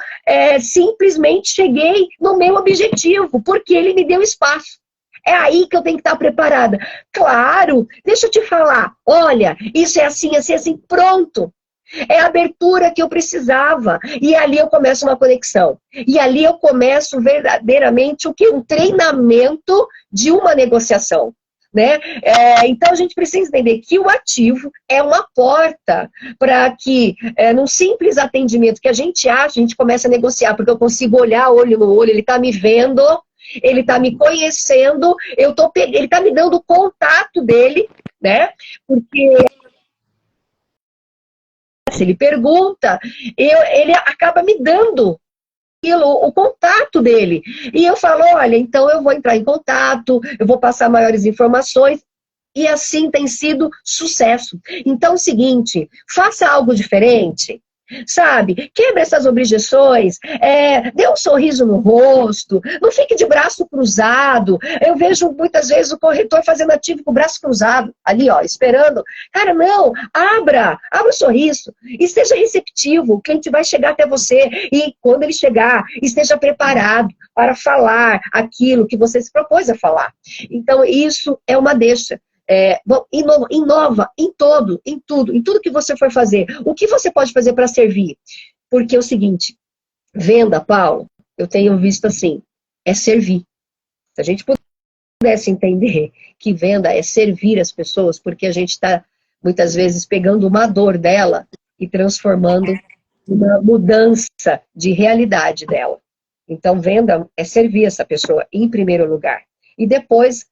simplesmente cheguei no meu objetivo, porque ele me deu espaço. É aí que eu tenho que estar preparada. Claro, deixa eu te falar, olha, isso é assim, assim, assim, pronto. É a abertura que eu precisava. E ali eu começo uma conexão. E ali eu começo verdadeiramente o que? Um treinamento de uma negociação. Né? Então a gente precisa entender que o ativo é uma porta para que num simples atendimento que a gente começa a negociar, porque eu consigo olhar olho no olho, ele está me vendo, ele está me conhecendo, ele está me dando o contato dele, né? Porque se ele pergunta, ele acaba me dando o contato dele. E eu falo, olha, então eu vou entrar em contato, eu vou passar maiores informações. E assim tem sido sucesso. Então é o seguinte, faça algo diferente, sabe? Quebre essas objeções, dê um sorriso no rosto, não fique de braço cruzado. Eu vejo muitas vezes o corretor fazendo ativo com o braço cruzado, ali, ó, esperando. Cara, não, abra o sorriso e seja receptivo. O cliente vai chegar até você e quando ele chegar, esteja preparado para falar aquilo que você se propôs a falar. Então, isso é uma deixa. Inova em tudo, em tudo que você for fazer. O que você pode fazer para servir? Porque é o seguinte, venda, Paulo, eu tenho visto assim, é servir. Se a gente pudesse entender que venda é servir as pessoas, porque a gente está, muitas vezes, pegando uma dor dela e transformando uma mudança de realidade dela. Então, venda é servir essa pessoa, em primeiro lugar. E depois,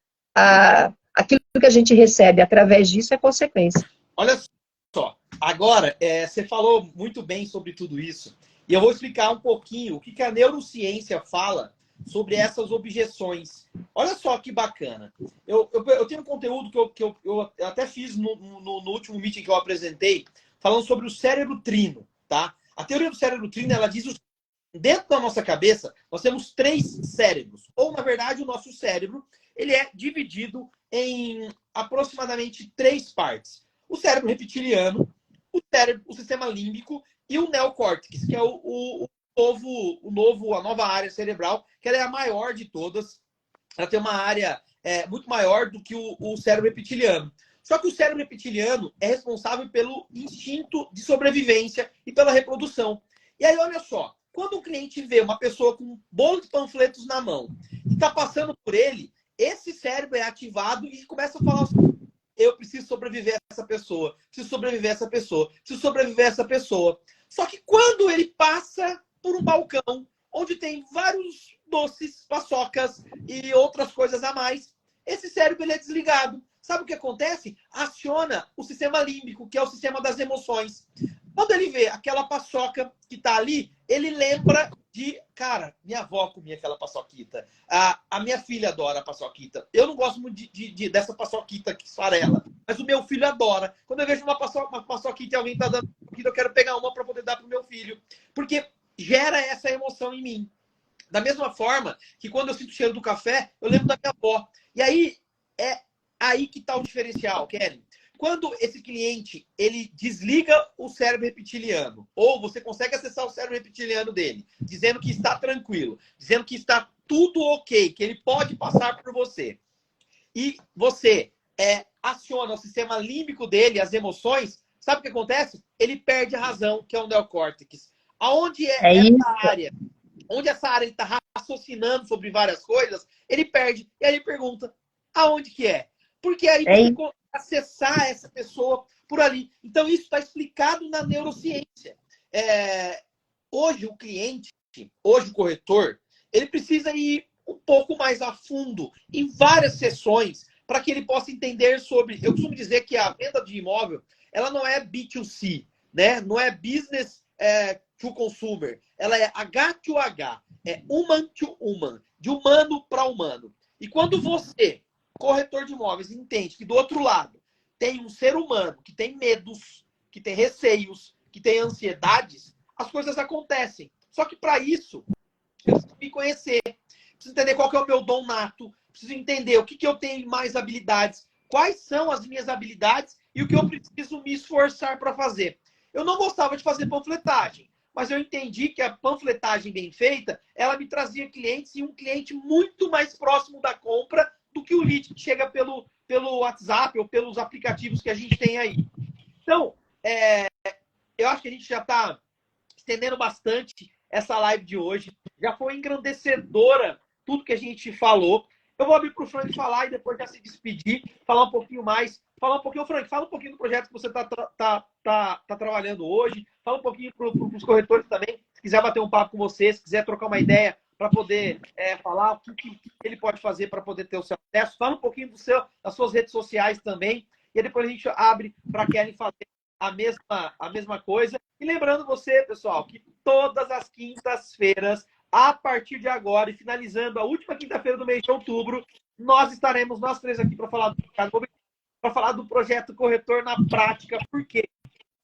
aquilo que a gente recebe através disso é consequência. Olha só, agora, você falou muito bem sobre tudo isso, e eu vou explicar um pouquinho o que a neurociência fala sobre essas objeções. Olha só que bacana. Eu tenho um conteúdo que eu até fiz no último meeting que eu apresentei, falando sobre o cérebro trino, tá? A teoria do cérebro trino, ela diz dentro da nossa cabeça, nós temos 3 cérebros. Ou, na verdade, o nosso cérebro, ele é dividido em aproximadamente 3 partes. O cérebro reptiliano, o sistema límbico e o neocórtex, que é a nova área cerebral, que ela é a maior de todas. Ela tem uma área muito maior do que o cérebro reptiliano. Só que o cérebro reptiliano é responsável pelo instinto de sobrevivência e pela reprodução. E aí, olha só, quando um cliente vê uma pessoa com um bolo de panfletos na mão e está passando por ele, esse cérebro é ativado e começa a falar assim, eu preciso sobreviver a essa pessoa, preciso sobreviver a essa pessoa, preciso sobreviver a essa pessoa. Só que quando ele passa por um balcão onde tem vários doces, paçocas e outras coisas a mais, esse cérebro ele é desligado. Sabe o que acontece? Aciona o sistema límbico, que é o sistema das emoções. Quando ele vê aquela paçoca que está ali, ele lembra de, cara, minha avó comia aquela paçoquita. A minha filha adora a paçoquita. Eu não gosto muito dessa paçoquita que esfarela, mas o meu filho adora. Quando eu vejo uma paçoquita e alguém está dando paçoquita, eu quero pegar uma para poder dar para o meu filho. Porque gera essa emoção em mim. Da mesma forma que quando eu sinto o cheiro do café, eu lembro da minha avó. E aí, é aí que está o diferencial, Kelly. Quando esse cliente, ele desliga o cérebro reptiliano, ou você consegue acessar o cérebro reptiliano dele, dizendo que está tranquilo, dizendo que está tudo ok, que ele pode passar por você, e você aciona o sistema límbico dele, as emoções, sabe o que acontece? Ele perde a razão, que é o neocórtex. Aonde essa área? Onde essa área está raciocinando sobre várias coisas, ele perde. E aí ele pergunta, aonde que é? Porque aí você consegue acessar essa pessoa por ali. Então, isso está explicado na neurociência. Hoje, o cliente, hoje o corretor, ele precisa ir um pouco mais a fundo em várias sessões para que ele possa entender sobre... Eu costumo dizer que a venda de imóvel, ela não é B2C, né? Não é business to consumer. Ela é H2H, é human to human, de humano para humano. E quando você, corretor de imóveis, entende que do outro lado tem um ser humano que tem medos, que tem receios, que tem ansiedades, as coisas acontecem. Só que para isso, eu preciso me conhecer, preciso entender qual que é o meu dom nato, preciso entender o que eu tenho mais habilidades, quais são as minhas habilidades e o que eu preciso me esforçar para fazer. Eu não gostava de fazer panfletagem, mas eu entendi que a panfletagem bem feita, ela me trazia clientes e um cliente muito mais próximo da compra do que o lead que chega pelo WhatsApp ou pelos aplicativos que a gente tem aí. Então, eu acho que a gente já está estendendo bastante essa live de hoje. Já foi engrandecedora tudo que a gente falou. Eu vou abrir para o Frank falar e depois já se despedir, falar um pouquinho mais. Frank, fala um pouquinho do projeto que você tá trabalhando hoje. Fala um pouquinho para os corretores também, se quiser bater um papo com você, se quiser trocar uma ideia para poder falar o que ele pode fazer para poder ter o seu acesso. Fala um pouquinho das suas redes sociais também. E aí depois a gente abre para a Kelly fazer a mesma coisa. E lembrando você, pessoal, que todas as quintas-feiras, a partir de agora e finalizando a última quinta-feira do mês de outubro, nós estaremos, nós três aqui, para falar do mercado imobiliário, para falar do projeto Corretor na prática. Por quê?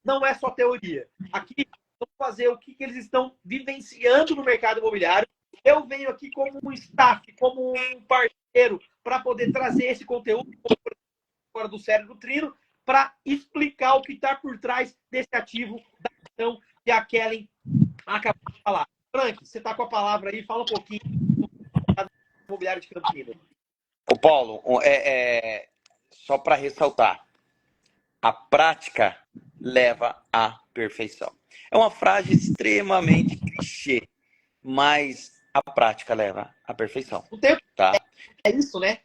Não é só teoria. Aqui, vamos fazer o que eles estão vivenciando no mercado imobiliário. Eu venho aqui como um staff, como um parceiro, para poder trazer esse conteúdo fora do cérebro trino, para explicar o que está por trás desse ativo da ação que a Kellen acabou de falar. Frank, você está com a palavra aí, fala um pouquinho do mercado imobiliário de Campinas. Ô Paulo, só para ressaltar, a prática leva à perfeição. É uma frase extremamente clichê, mas a prática leva à perfeição. O tempo tá? É isso, né?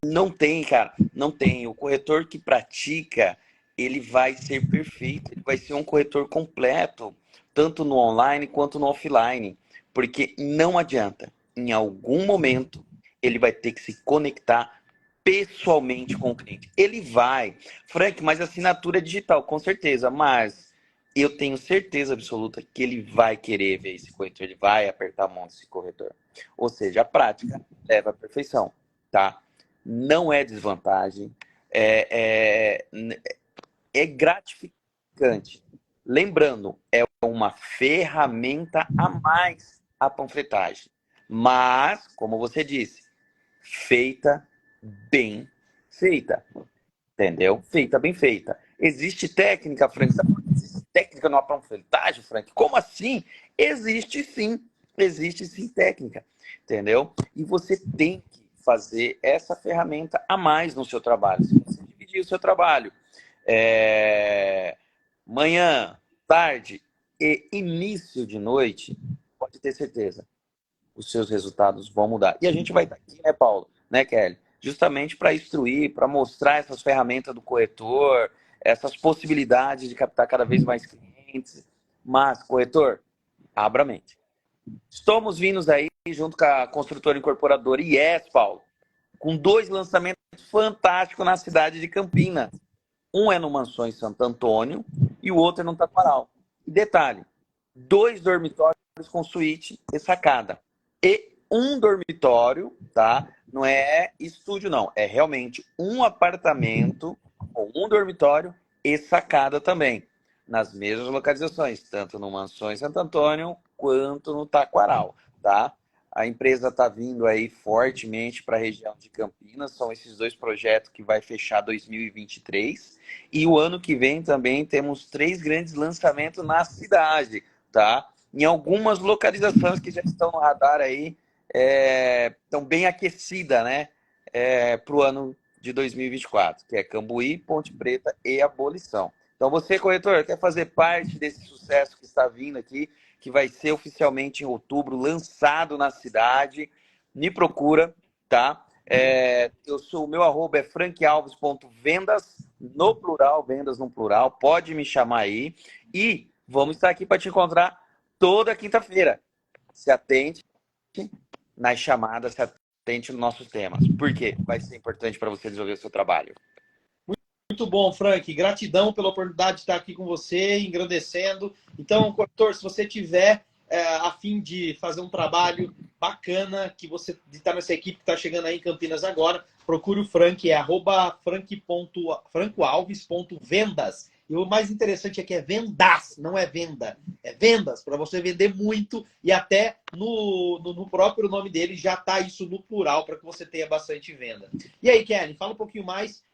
Não tem, cara, não tem. O corretor que pratica, ele vai ser perfeito, ele vai ser um corretor completo, tanto no online quanto no offline, porque não adianta, em algum momento, ele vai ter que se conectar pessoalmente com o cliente. Ele vai, Frank, mas assinatura é digital, com certeza, mas eu tenho certeza absoluta que ele vai querer ver esse corretor, ele vai apertar a mão desse corretor. Ou seja, a prática leva à perfeição, tá? Não é desvantagem, é gratificante. Lembrando, é uma ferramenta a mais a panfletagem. Mas, como você disse, feita bem feita. Entendeu? Feita bem feita. Existe técnica, Frank? Existe técnica numa panfletagem, Frank? Como assim? Existe sim técnica. Entendeu? E você tem que fazer essa ferramenta a mais no seu trabalho. Se você dividir o seu trabalho manhã, tarde e início de noite, pode ter certeza, os seus resultados vão mudar. E a gente vai estar aqui, né, Paulo? Né, Kelly? Justamente para instruir, para mostrar essas ferramentas do corretor, essas possibilidades de captar cada vez mais clientes. Mas, corretor, abra a mente. Estamos vindo aí, junto com a construtora incorporadora IES, Paulo, com 2 lançamentos fantásticos na cidade de Campinas. Um é no Mansões Santo Antônio e o outro é no Taquaral. E detalhe, 2 dormitórios com suíte e sacada. E um dormitório, tá? Não é estúdio, não. É realmente um apartamento com um dormitório e sacada também. Nas mesmas localizações, tanto no Mansões Santo Antônio quanto no Taquaral, tá? A empresa está vindo aí fortemente para a região de Campinas. São esses 2 projetos que vai fechar 2023. E o ano que vem também temos 3 grandes lançamentos na cidade, tá? Em algumas localizações que já estão no radar aí, estão bem aquecidas, né? Para o ano de 2024, que é Cambuí, Ponte Preta e Abolição. Então você, corretor, quer fazer parte desse sucesso que está vindo aqui, que vai ser oficialmente em outubro, lançado na cidade, me procura, tá? O meu arroba é frankalves.vendas, no plural, vendas no plural, pode me chamar aí. E vamos estar aqui para te encontrar toda quinta-feira. Se atente nas chamadas, se atente nos nossos temas. Por quê? Vai ser importante para você desenvolver o seu trabalho. Muito bom, Frank. Gratidão pela oportunidade de estar aqui com você, engrandecendo. Então, corretor, se você tiver a fim de fazer um trabalho bacana, que você está nessa equipe que está chegando aí em Campinas agora, procure o Frank, é @francoalves.vendas. E o mais interessante é que é vendas, não é venda. É vendas, para você vender muito. E até no próprio nome dele já está isso no plural, para que você tenha bastante venda. E aí, Kelly, fala um pouquinho mais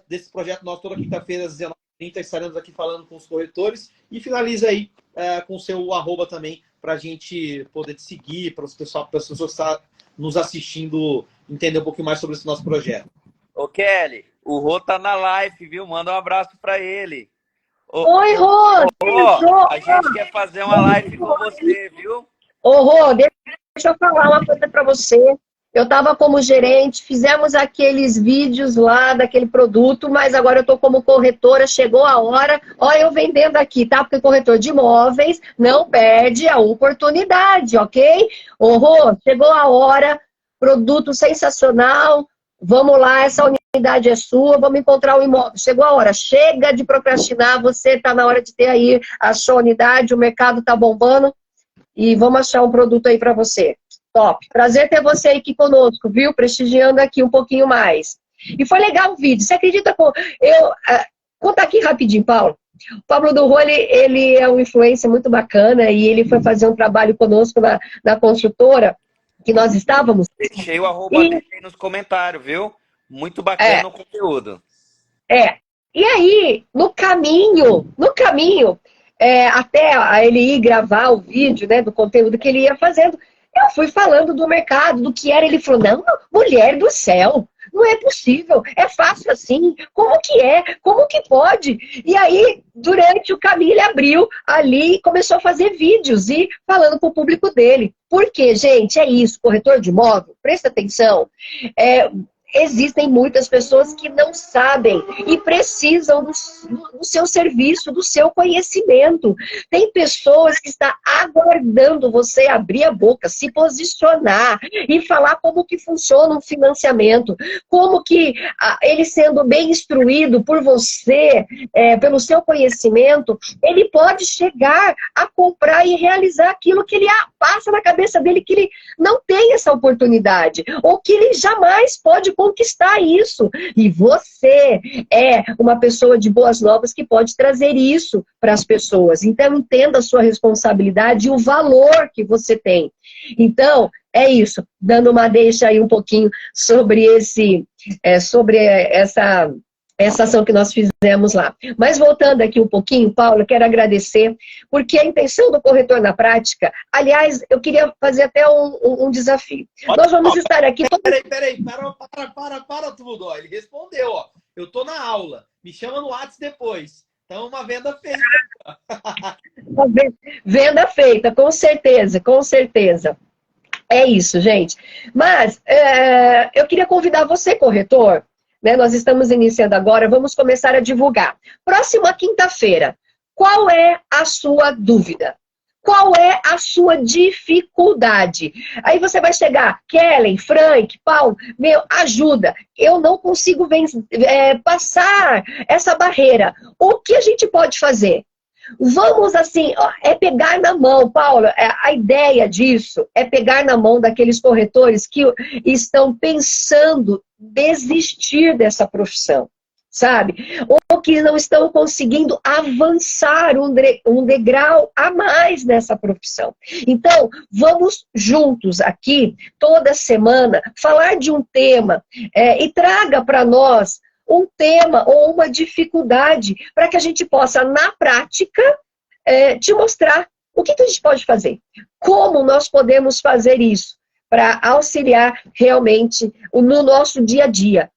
desse projeto nosso. Toda quinta-feira, às 19h30, estaremos aqui falando com os corretores. E finaliza aí com o seu arroba também, para a gente poder te seguir, para as pessoas que estão nos assistindo entender um pouquinho mais sobre esse nosso projeto. Ô, Kelly, o Rô tá na live, viu? Manda um abraço para ele. Oi, Rô! A gente quer fazer uma live com você, viu? Ô, Rô, deixa eu falar uma coisa para você. Eu estava como gerente, fizemos aqueles vídeos lá daquele produto, mas agora eu estou como corretora, chegou a hora, olha eu vendendo aqui, tá? Porque corretor de imóveis não perde a oportunidade, ok? Ô, Rô, chegou a hora, produto sensacional, vamos lá, essa unidade é sua, vamos encontrar o imóvel. Chegou a hora, chega de procrastinar, você está na hora de ter aí a sua unidade, o mercado está bombando. e vamos achar um produto aí para você. Top. Prazer ter você aqui conosco, viu? Prestigiando aqui um pouquinho mais. E foi legal o vídeo. Você acredita? Conta aqui rapidinho, Paulo. O Pablo do Rô, ele é um influencer muito bacana e ele foi fazer um trabalho conosco na construtora que nós estávamos. Deixei o arroba dele aí nos comentários, viu? Muito bacana o conteúdo. E aí, no caminho, até ele ir gravar o vídeo, né, do conteúdo que ele ia fazendo, eu fui falando do mercado, do que era. Ele falou, não, mulher do céu, não é possível, é fácil assim, como que é, como que pode? E aí, durante o caminho, ele abriu ali e começou a fazer vídeos e falando para o público dele. Por quê, gente? É isso, corretor de imóvel, presta atenção, existem muitas pessoas que não sabem e precisam do seu serviço, do seu conhecimento. Tem pessoas que estão aguardando você abrir a boca, se posicionar e falar como que funciona um financiamento, como que ele sendo bem instruído por você, pelo seu conhecimento, ele pode chegar a comprar e realizar aquilo que ele passa na cabeça dele, que ele não tem essa oportunidade, ou que ele jamais pode conquistar isso. E você é uma pessoa de boas novas que pode trazer isso para as pessoas. Então, entenda a sua responsabilidade e o valor que você tem. Então, é isso. Dando uma deixa aí um pouquinho sobre essa ação que nós fizemos lá. Mas voltando aqui um pouquinho, Paulo, eu quero agradecer, porque a intenção do Corretor na Prática, aliás, eu queria fazer até um desafio. Nós vamos estar aqui... Peraí, para tudo, ó. Ele respondeu, ó. Eu tô na aula, me chama no WhatsApp depois. Então, uma venda feita. Venda feita, com certeza, com certeza. É isso, gente. Mas, eu queria convidar você, corretor, né, nós estamos iniciando agora, vamos começar a divulgar. Próxima quinta-feira, qual é a sua dúvida? Qual é a sua dificuldade? Aí você vai chegar, Kellen, Frank, Paulo, meu, ajuda. Eu não consigo passar essa barreira. O que a gente pode fazer? Vamos assim, é pegar na mão, Paulo, a ideia disso é pegar na mão daqueles corretores que estão pensando desistir dessa profissão, sabe? Ou que não estão conseguindo avançar um degrau a mais nessa profissão. Então, vamos juntos aqui, toda semana, falar de um tema e traga para nós um tema ou uma dificuldade para que a gente possa, na prática, te mostrar o que a gente pode fazer. Como nós podemos fazer isso para auxiliar realmente no nosso dia a dia,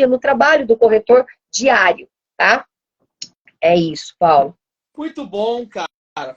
no trabalho do corretor diário, tá? É isso, Paulo. Muito bom, cara.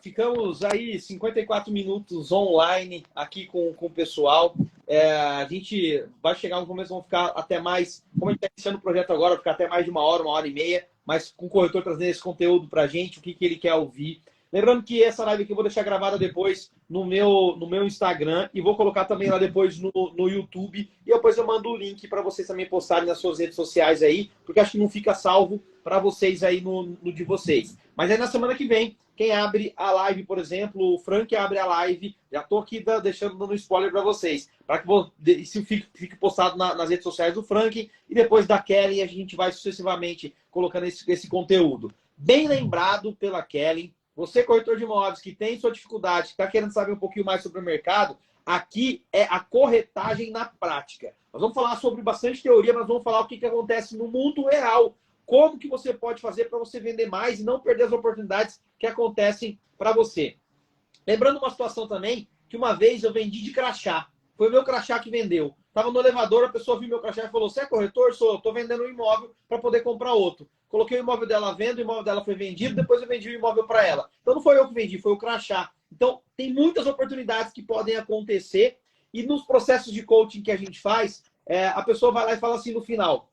Ficamos aí 54 minutos online aqui com o pessoal. A gente vai chegar no começo, vamos ficar até mais, como a gente está iniciando o projeto agora, vai ficar até mais de uma hora e meia, mas com o corretor trazendo esse conteúdo para a gente, o que ele quer ouvir. Lembrando que essa live aqui eu vou deixar gravada depois no meu Instagram e vou colocar também lá depois no YouTube. E depois eu mando o link para vocês também postarem nas suas redes sociais aí, porque acho que não fica salvo para vocês aí no de vocês. Mas aí na semana que vem, quem abre a live, por exemplo, o Frank abre a live, já estou aqui dando spoiler para vocês, para que isso fique postado nas redes sociais do Frank e depois da Kelly a gente vai sucessivamente colocando esse conteúdo. Bem lembrado pela Kelly. Você, corretor de imóveis, que tem sua dificuldade, que está querendo saber um pouquinho mais sobre o mercado, aqui é a corretagem na prática. Nós vamos falar sobre bastante teoria, mas vamos falar o que acontece no mundo real. Como que você pode fazer para você vender mais e não perder as oportunidades que acontecem para você. Lembrando uma situação também, que uma vez eu vendi de crachá. Foi o meu crachá que vendeu. Estava no elevador, a pessoa viu meu crachá e falou, você é corretor? Sou, estou vendendo um imóvel para poder comprar outro. Coloquei o imóvel dela à venda, o imóvel dela foi vendido, depois eu vendi o imóvel para ela. Então não foi eu que vendi, foi o crachá. Então tem muitas oportunidades que podem acontecer e nos processos de coaching que a gente faz, a pessoa vai lá e fala assim no final,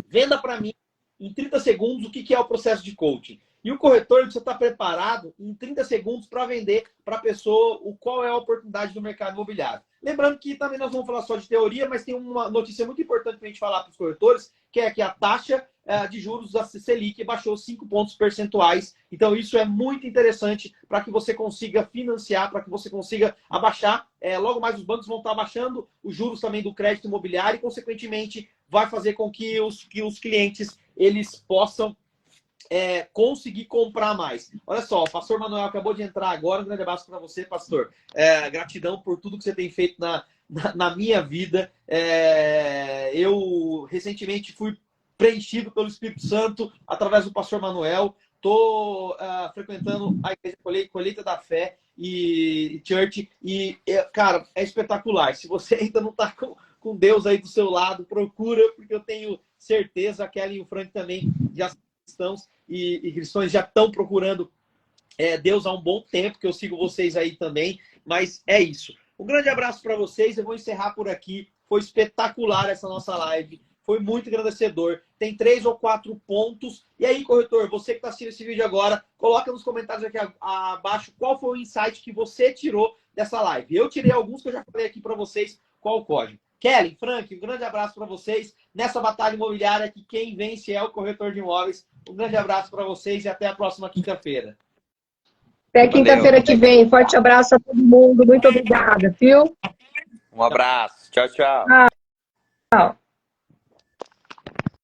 venda para mim em 30 segundos o que é o processo de coaching. E o corretor precisa estar preparado em 30 segundos para vender para a pessoa qual é a oportunidade do mercado imobiliário. Lembrando que também nós vamos falar só de teoria, mas tem uma notícia muito importante para a gente falar para os corretores, que é que a taxa de juros da Selic baixou 5 pontos percentuais. Então, isso é muito interessante para que você consiga financiar, para que você consiga abaixar. Logo mais, os bancos vão estar abaixando os juros também do crédito imobiliário e, consequentemente, vai fazer com que os clientes eles possam conseguir comprar mais. Olha só, o pastor Manuel acabou de entrar agora. Um grande abraço para você, pastor. Gratidão por tudo que você tem feito na minha vida. Eu recentemente fui preenchido pelo Espírito Santo através do pastor Manuel. Estou frequentando a igreja Colheita da Fé e Church. E, cara, é espetacular. Se você ainda não está com Deus aí do seu lado, procura, porque eu tenho certeza, a Kelly e o Frank também já cristãos e cristãos já estão procurando Deus há um bom tempo, que eu sigo vocês aí também, mas é isso. Um grande abraço para vocês, eu vou encerrar por aqui. Foi espetacular essa nossa live, foi muito engrandecedor. Tem 3 ou 4 pontos. E aí, corretor, você que está assistindo esse vídeo agora, coloca nos comentários aqui abaixo qual foi o insight que você tirou dessa live. Eu tirei alguns que eu já falei aqui para vocês qual o código. Kelly, Frank, um grande abraço para vocês nessa batalha imobiliária que quem vence é o corretor de imóveis. Um grande abraço para vocês e até a próxima quinta-feira. Até quinta-feira que vem. Forte abraço a todo mundo. Muito obrigada, viu? Um abraço. Tchau, tchau. Tchau.